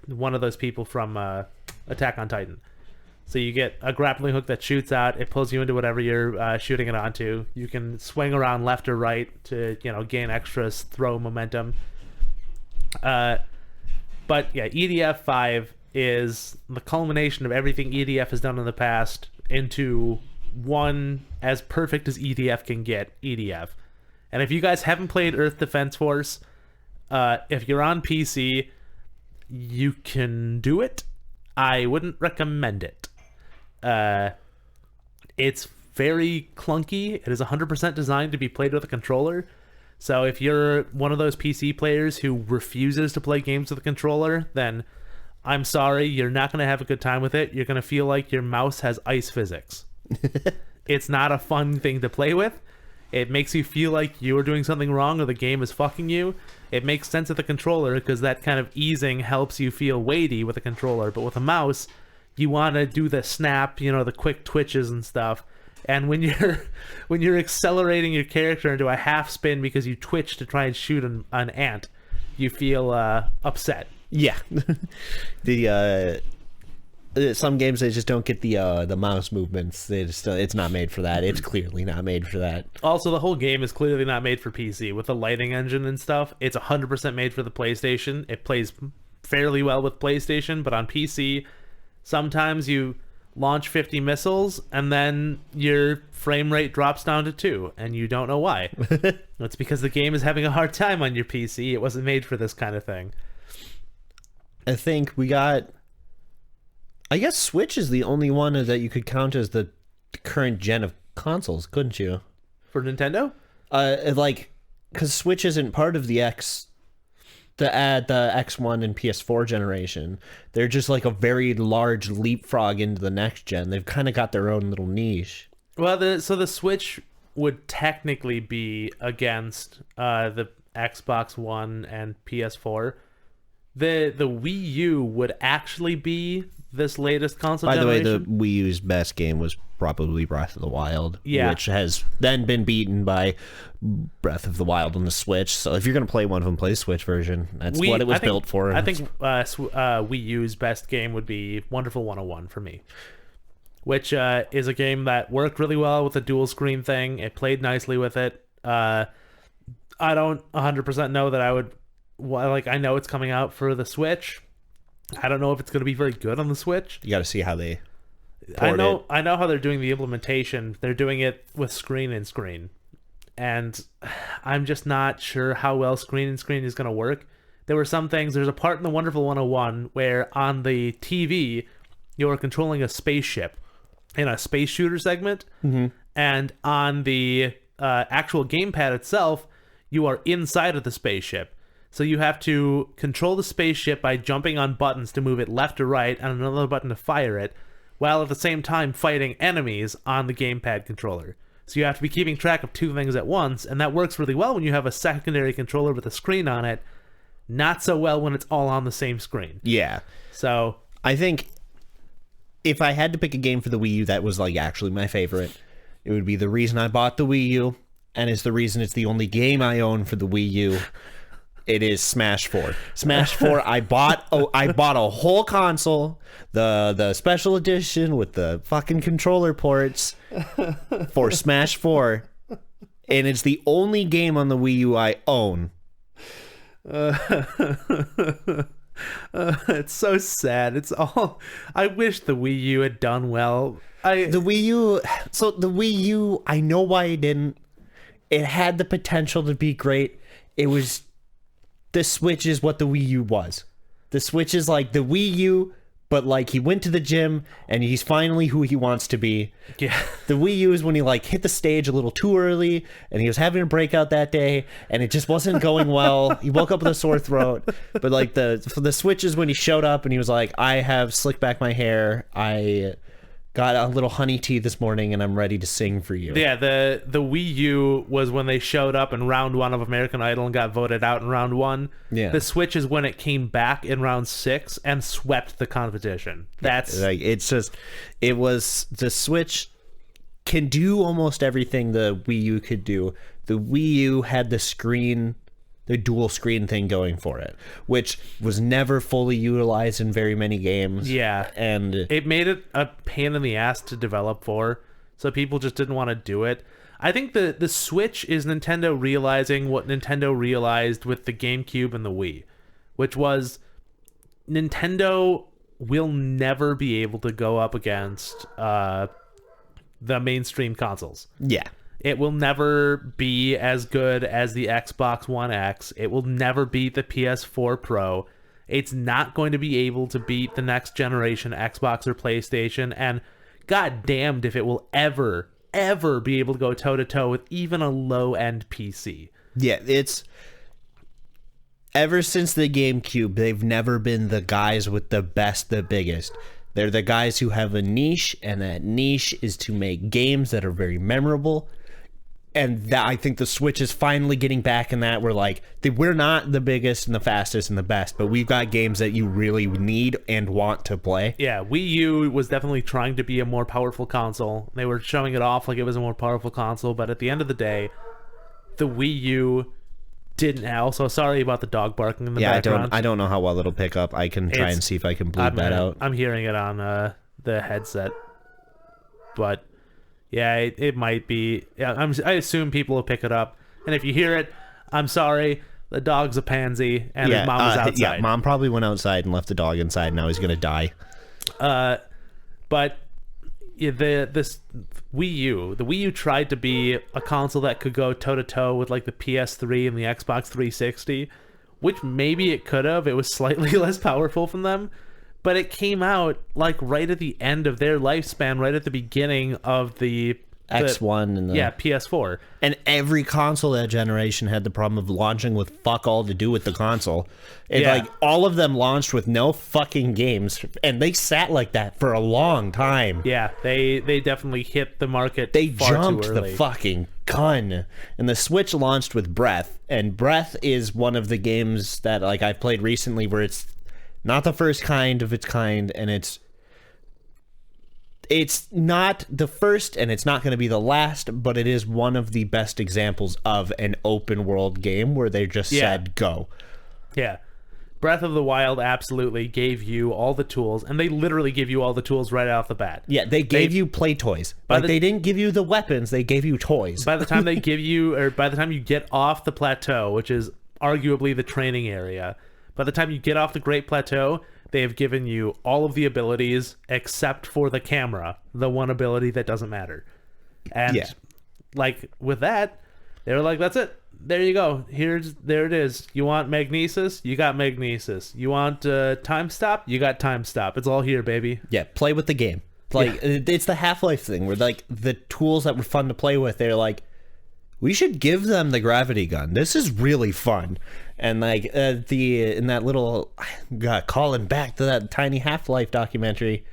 one of those people from Attack on Titan. So you get a grappling hook that shoots out. It pulls you into whatever you're shooting it onto. You can swing around left or right to, gain extra throw momentum. But yeah, EDF 5 is the culmination of everything EDF has done in the past into one as perfect as EDF can get, EDF. And if you guys haven't played Earth Defense Force, if you're on PC, you can do it. I wouldn't recommend it. It's very clunky. It is 100% designed to be played with a controller. So if you're one of those PC players who refuses to play games with a controller, then I'm sorry, you're not going to have a good time with it. You're going to feel like your mouse has ice physics. It's not a fun thing to play with. It makes you feel like you're doing something wrong or the game is fucking you. It makes sense with the controller because that kind of easing helps you feel weighty with a controller. But with a mouse, you want to do the snap, the quick twitches and stuff. And when you're accelerating your character into a half spin because you twitch to try and shoot an ant, you feel upset.
Yeah. Some games, they just don't get the mouse movements. It's not made for that. It's clearly not made for that.
Also, the whole game is clearly not made for PC. With the lighting engine and stuff, it's 100% made for the PlayStation. It plays fairly well with PlayStation, but on PC, sometimes you launch 50 missiles and then your frame rate drops down to 2 and you don't know why. It's because the game is having a hard time on your PC. It wasn't made for this kind of thing.
I think I guess Switch is the only one that you could count as the current gen of consoles, couldn't you?
For Nintendo?
Because Switch isn't part of the X1 and PS4 generation. They're just like a very large leapfrog into the next gen. They've kind of got their own little niche.
Well, so the Switch would technically be against the Xbox One and PS4. The Wii U would actually be this latest console generation.
By the way, the Wii U's best game was probably Breath of the Wild, which has then been beaten by Breath of the Wild on the Switch. So if you're going to play one of them, play the Switch version. That's what it was built for.
I think Wii U's best game would be Wonderful 101 for me, which is a game that worked really well with the dual screen thing. It played nicely with it. I don't 100% know that I would... I know it's coming out for the Switch. I don't know if it's going to be very good on the Switch.
You got to see how they
I know how they're doing the implementation. They're doing it with screen and screen. And I'm just not sure how well screen and screen is going to work. There were some things. There's a part in the Wonderful 101 where on the TV, you're controlling a spaceship in a space shooter segment.
Mm-hmm.
And on the actual gamepad itself, you are inside of the spaceship. So you have to control the spaceship by jumping on buttons to move it left or right and another button to fire it, while at the same time fighting enemies on the gamepad controller. So you have to be keeping track of two things at once, and that works really well when you have a secondary controller with a screen on it. Not so well when it's all on the same screen.
Yeah.
So
I think if I had to pick a game for the Wii U that was actually my favorite, it would be the reason I bought the Wii U, and it's the reason it's the only game I own for the Wii U. It is Smash 4. Smash 4, I bought a whole console, the special edition with the fucking controller ports for Smash 4, and it's the only game on the Wii U I own.
It's so sad. It's all... I wish the Wii U had done well.
The Wii U, I know why it didn't. It had the potential to be great. It was... The Switch is what the Wii U was. The Switch is like the Wii U, but he went to the gym and he's finally who he wants to be.
Yeah.
The Wii U is when he hit the stage a little too early and he was having a breakout that day and it just wasn't going well. He woke up with a sore throat. But the Switch is when he showed up and he was like, I have slicked back my hair. I got a little honey tea this morning and I'm ready to sing for you.
Yeah, the Wii U was when they showed up in round 1 of American Idol and got voted out in round 1.
Yeah.
The Switch is when it came back in round 6 and swept the competition. That's
it was the Switch can do almost everything the Wii U could do. The Wii U had the screen the dual screen thing going for it, which was never fully utilized in very many games.
Yeah.
And
it made it a pain in the ass to develop for, so people just didn't want to do it. I think the Switch is Nintendo realizing what Nintendo realized with the GameCube and the Wii, which was Nintendo will never be able to go up against the mainstream consoles.
yeah.
It will never be as good as the Xbox One X. It will never beat the PS4 Pro. It's not going to be able to beat the next generation Xbox or PlayStation, and god damned if it will ever be able to go toe-to-toe with even a low-end PC.
Yeah, it's... Ever since the GameCube, they've never been the guys with the best, the biggest. They're the guys who have a niche, and that niche is to make games that are very memorable. And that, I think the Switch is finally getting back in that. We're like, we're not the biggest and the fastest and the best, but we've got games that you really need and want to play.
Yeah, Wii U was definitely trying to be a more powerful console. They were showing it off like it was a more powerful console, but at the end of the day, the Wii U didn't. Also, sorry about the dog barking in the background.
I don't know how well it'll pick up. I can try and see if I can bleed that out.
I'm hearing it on the headset, but yeah, it might be. Yeah, I assume people will pick it up, and if you hear it, I'm sorry. The dog's a pansy, and his mom was outside.
Yeah, mom probably went outside and left the dog inside. Now he's gonna die.
But yeah, the Wii U tried to be a console that could go toe to toe with like the PS3 and the Xbox 360, which maybe it could have. It was slightly less powerful from them. But it came out like right at the end of their lifespan, right at the beginning of the
X1 and the
PS4.
And every console that generation had the problem of launching with fuck all to do with the console. And like all of them launched with no fucking games, and they sat like that for a long time.
Yeah, they definitely hit the market.
They
far
jumped
too
the
early.
fucking gun. And the Switch launched with Breath, and Breath is one of the games that like I've played recently where it's not the first kind of its kind, and it's not the first, and it's not going to be the last, but it is one of the best examples of an open world game where they just said go.
Yeah. Breath of the Wild absolutely gave you all the tools, and they literally give you all the tools right off the bat.
Yeah, they gave you play toys. Like, they didn't give you the weapons, they gave you toys.
By the time they give you, or by the time you get off the plateau, which is arguably the training area, by the time you get off the Great Plateau, they have given you all of the abilities except for the camera, the one ability that doesn't matter. And like with that, they were like, that's it. There you go. There it is. You want magnesis? You got magnesis. You want time stop? You got time stop. It's all here, baby.
Yeah, play with the game. Like it's the Half-Life thing where like the tools that were fun to play with, they're like, we should give them the gravity gun. This is really fun. And like in that little, calling back to that tiny Half-Life documentary,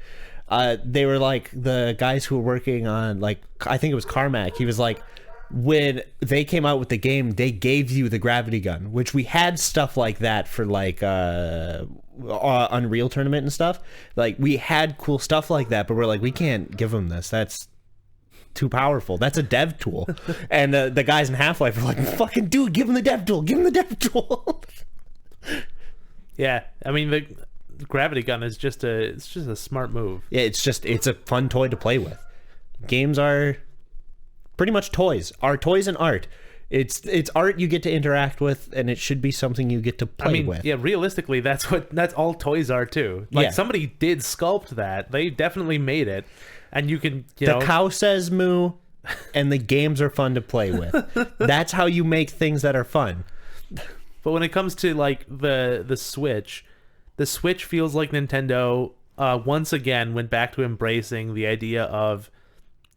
they were like the guys who were working on like, I think it was Carmack. He was like, when they came out with the game, they gave you the gravity gun, which we had stuff like that for like Unreal Tournament and stuff. Like we had cool stuff like that, but we're like, we can't give them this. That's too powerful. That's a dev tool. And the guys in Half-Life are like, fucking dude, give him the dev tool. Give him the dev tool.
Yeah, I mean the gravity gun is just a smart move.
Yeah, it's a fun toy to play with. Games are pretty much toys. Are toys and art. It's art you get to interact with, and it should be something you get to play with.
Yeah, realistically, that's all toys are too. Like somebody did sculpt that. They definitely made it. And you can,
the cow says moo, and the games are fun to play with. That's how you make things that are fun.
But when it comes to like the Switch feels like Nintendo once again went back to embracing the idea of,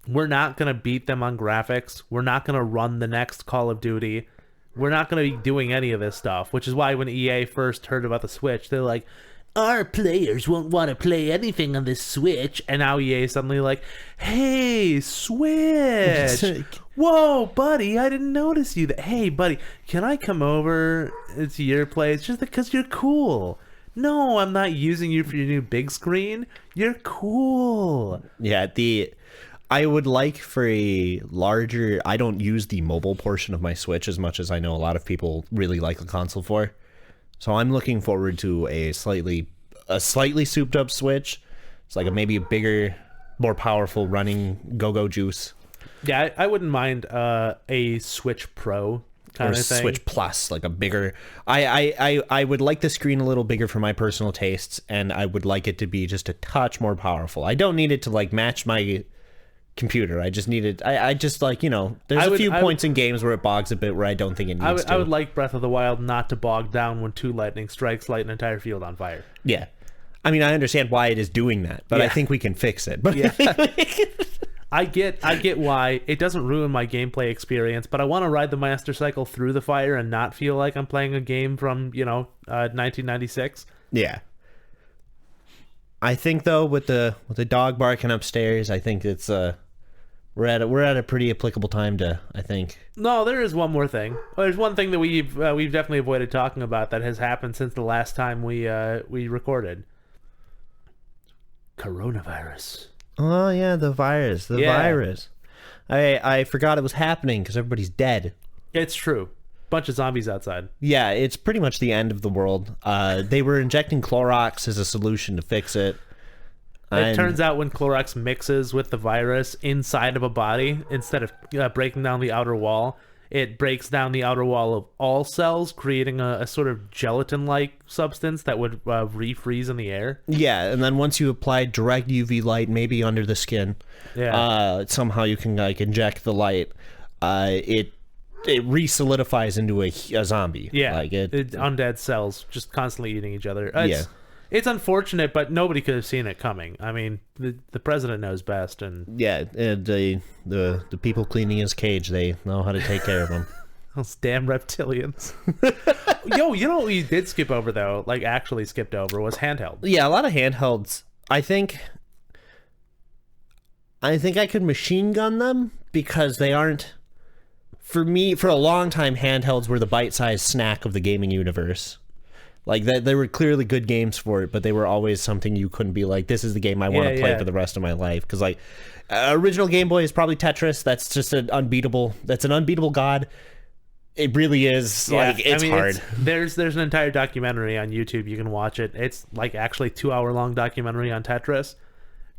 we're not going to beat them on graphics. We're not going to run the next Call of Duty. We're not going to be doing any of this stuff, which is why when EA first heard about the Switch, they're like, our players won't want to play anything on this Switch. And now EA is suddenly like, hey, Switch. Whoa, buddy, I didn't notice you. Hey, buddy, can I come over to your place just because you're cool? No, I'm not using you for your new big screen. You're cool.
Yeah, I would like for a larger. I don't use the mobile portion of my Switch as much as I know a lot of people really like the console for. So I'm looking forward to a slightly souped up Switch. It's like maybe a bigger, more powerful running go-go juice.
Yeah, I wouldn't mind a Switch Pro kind of thing.
Switch Plus, like a bigger. I would like the screen a little bigger for my personal tastes, and I would like it to be just a touch more powerful. I don't need it to like match my computer. I just need it. I just like, you know, there's a few points in games where it bogs a bit where I don't think it needs to.
I would like Breath of the Wild not to bog down when 2 lightning strikes light an entire field on fire.
Yeah. I mean, I understand why it is doing that, but I think we can fix it. But
yeah. I get why it doesn't ruin my gameplay experience, but I want to ride the Master Cycle through the fire and not feel like I'm playing a game from 1996.
Yeah. I think though with the dog barking upstairs, I think it's we're at a pretty applicable time to, I think.
No, there is one more thing. Well, there's one thing that we've definitely avoided talking about that has happened since the last time we recorded. Coronavirus.
Oh yeah, the virus. I forgot it was happening because everybody's dead.
It's true. Bunch of zombies outside.
Yeah, it's pretty much the end of the world. They were injecting Clorox as a solution to fix it.
It turns out when Clorox mixes with the virus inside of a body, instead of breaking down the outer wall, it breaks down the outer wall of all cells, creating a sort of gelatin-like substance that would refreeze in the air.
Yeah, and then once you apply direct UV light, maybe under the skin, somehow you can like inject the light. It re-solidifies into a zombie.
Yeah,
like
undead cells just constantly eating each other. It's unfortunate, but nobody could have seen it coming. I mean, the president knows best, and
the people cleaning his cage, they know how to take care of him.
Those damn reptilians. Yo, you know what we did skip over though? Like actually skipped over was handheld.
Yeah, a lot of handhelds. I think I could machine gun them because they aren't. For me, for a long time, handhelds were the bite-sized snack of the gaming universe. Like, they were clearly good games for it, but they were always something you couldn't be like, this is the game I want to play for the rest of my life. Because, like, original Game Boy is probably Tetris. That's just an unbeatable god. It really is. Yeah, like, it's hard.
There's an entire documentary on YouTube. You can watch it. It's, like, actually 2-hour-long documentary on Tetris.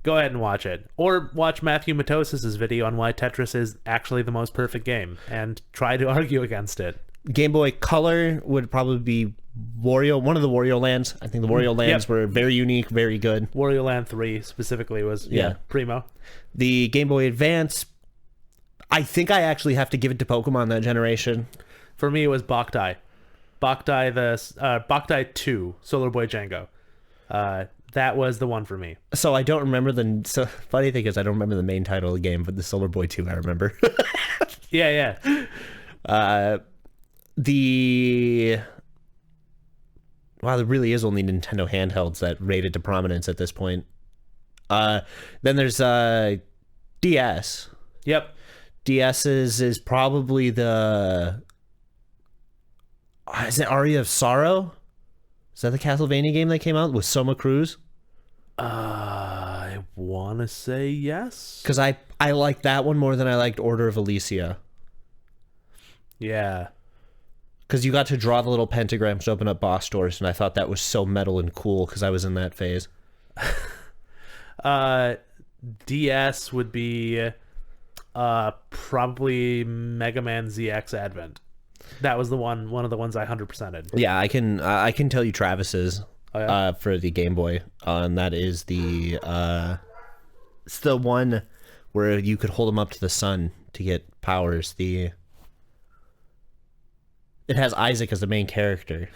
Go ahead and watch it. Or watch Matthew Matos's video on why Tetris is actually the most perfect game, and try to argue against it.
Game Boy Color would probably be one of the Wario Lands. I think the Wario Lands were very unique, very good.
Wario Land 3 specifically was primo.
The Game Boy Advance, I think I actually have to give it to Pokemon that generation.
For me, it was Boktai. Boktai 2, Solar Boy Django. That was the one for me.
So I don't remember funny thing is I don't remember the main title of the game, but the Solar Boy 2 I remember.
Yeah.
There really is only Nintendo handhelds that rated to prominence at this point. Then there's DS.
Yep.
DS is probably the... is it Aria of Sorrow? Is that the Castlevania game that came out with Soma Cruz?
I want to say yes.
Because I liked that one more than I liked Order of Elysia.
Yeah.
Because you got to draw the little pentagrams to open up boss doors, and I thought that was so metal and cool because I was in that phase.
DS would be probably Mega Man ZX Advent. That was one of the ones I 100%ed.
Yeah, I can tell you Travis's for the Game Boy, and that is it's the one where you could hold them up to the sun to get powers. It has Isaac as the main character.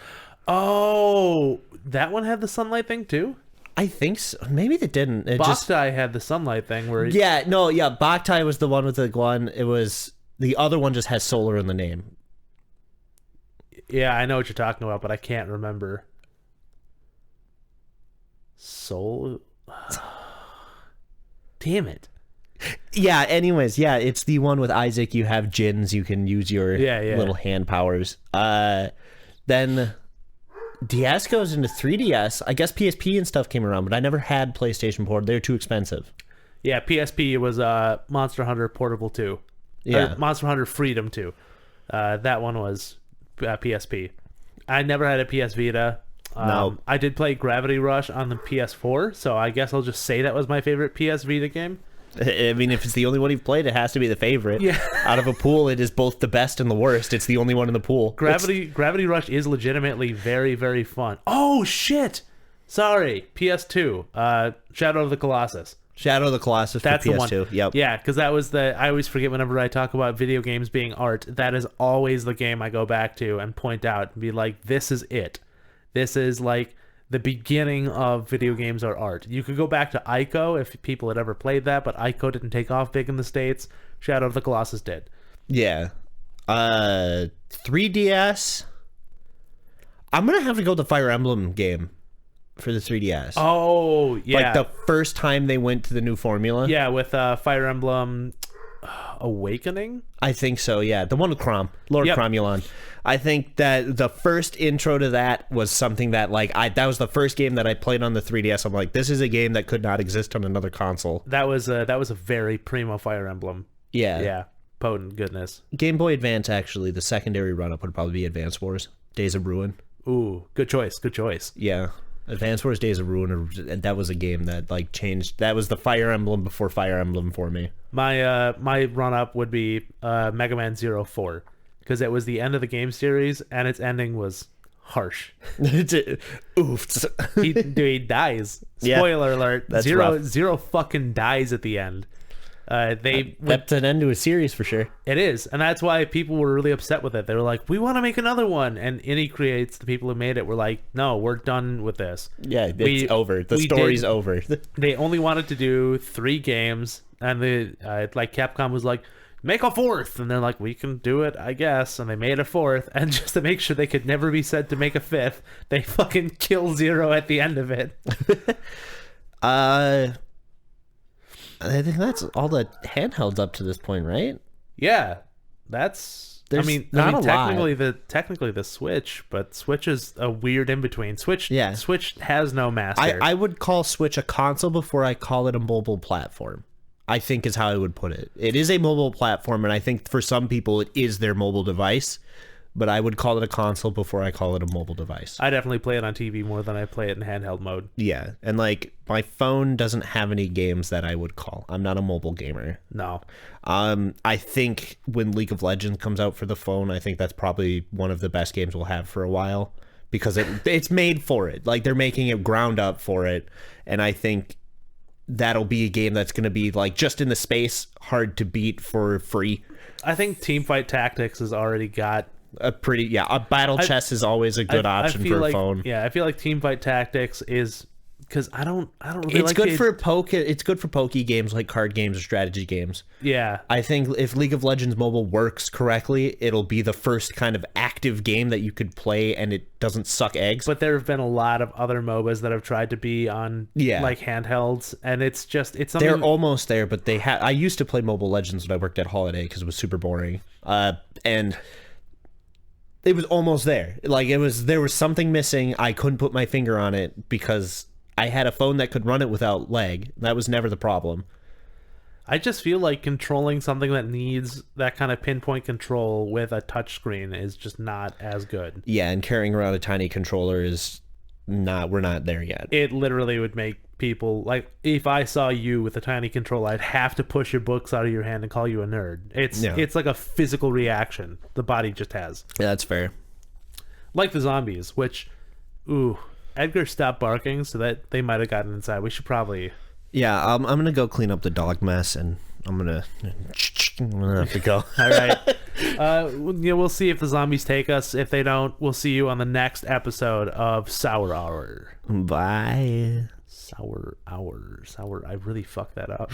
Oh, that one had the sunlight thing too?
I think so. Maybe it didn't.
Boktai had the sunlight thing where...
Boktai was the one with the one. It was... The other one just has solar in the name.
Yeah, I know what you're talking about, but I can't remember. Damn it.
Yeah, anyways, it's the one with Isaac. You have Jins, you can use your little hand powers. Then DS goes into 3DS. I guess PSP and stuff came around, but I never had PlayStation Portable. They're too expensive.
Yeah, PSP was Monster Hunter Portable 2.
Yeah.
Or Monster Hunter Freedom 2. That one was PSP. I never had a PS Vita.
No.
I did play Gravity Rush on the PS4, so I guess I'll just say that was my favorite PS Vita game.
I mean, if it's the only one you've played, it has to be the favorite.
Yeah.
Out of a pool, it is both the best and the worst. It's the only one in the pool.
Gravity Rush is legitimately very, very fun. Oh, shit! Sorry, PS2. Shadow of the Colossus.
Shadow of the Colossus for
That's
PS2.
the one.
Yep.
Yeah, because that was I always forget whenever I talk about video games being art. That is always the game I go back to and point out and be like, this is it. This is like the beginning of video games are art. You could go back to Ico if people had ever played that, but Ico didn't take off big in the States. Shadow of the Colossus did.
Yeah. 3DS. I'm going to have to go with the Fire Emblem game for the 3DS.
Oh, yeah.
Like the first time they went to the new formula.
Yeah, with Fire Emblem Awakening?
I think so, yeah. The one with Lord Cromulon. I think that the first intro to that was something that, like, that was the first game that I played on the 3DS. I'm like, this is a game that could not exist on another console.
That was a very primo Fire Emblem.
Yeah.
Yeah. Potent goodness.
Game Boy Advance, actually, the secondary run-up would probably be Advance Wars. Days of Ruin.
Ooh, good choice. Good choice.
Yeah. Advance Wars Days of Ruin, and that was a game that, like, changed. That was the Fire Emblem before Fire Emblem for me.
My run-up would be Mega Man 04. Because it was the end of the game series, and its ending was harsh.
Oof.
He dies.
Yeah,
Spoiler alert.
that's rough.
Zero fucking dies at the end.
That's an end to a series for sure.
It is, and that's why people were really upset with it. They were like, we want to make another one. And Innie Creates, the people who made it, were like, no, we're done with this.
Yeah, it's over. The story's over.
They only wanted to do 3 games, and Capcom was like, make a 4th, and they're like, we can do it, I guess. And they made a 4th, and just to make sure they could never be said to make a 5th, they fucking kill Zero at the end of it.
I think that's all the handhelds up to this point, right?
Yeah, that's.
There's
I mean, technically the Switch, but Switch is a weird in between. Switch has no master.
I would call Switch a console before I call it a mobile platform. I think is how I would put it. It is a mobile platform, and I think for some people it is their mobile device, but I would call it a console before I call it a mobile device.
I definitely play it on TV more than I play it in handheld mode.
Yeah, and like my phone doesn't have any games that I would call. I'm not a mobile gamer.
No.
I think when League of Legends comes out for the phone, I think that's probably one of the best games we'll have for a while because it's made for it. Like they're making it ground up for it, and I think that'll be a game that's going to be like just in the space, hard to beat for free.
I think Teamfight Tactics has already got
a battle chess is always a good option for a phone.
Yeah, I feel like Teamfight Tactics is because I don't really
it's good for it's good for pokey games like card games or strategy games.
Yeah.
I think if League of Legends Mobile works correctly, it'll be the first kind of active game that you could play and it doesn't suck eggs.
But there have been a lot of other MOBAs that have tried to be on like handhelds, and it's something
they're almost there, but I used to play Mobile Legends when I worked at Holiday because it was super boring. And it was almost there. Like there was something missing. I couldn't put my finger on it because I had a phone that could run it without lag. That was never the problem.
I just feel like controlling something that needs that kind of pinpoint control with a touchscreen is just not as good.
Yeah, and carrying around a tiny controller is not. We're not there yet.
It literally would make people like if I saw you with a tiny controller, I'd have to push your books out of your hand and call you a nerd. It's like a physical reaction the body just has.
Yeah, that's fair.
Like the zombies, which, Edgar stopped barking, so that they might have gotten inside. We should probably.
Yeah, I'm gonna go clean up the dog mess, and I'm gonna have to go.
All right. We'll see if the zombies take us. If they don't, we'll see you on the next episode of Sour Hour.
Bye.
Sour Hour. I really fucked that up.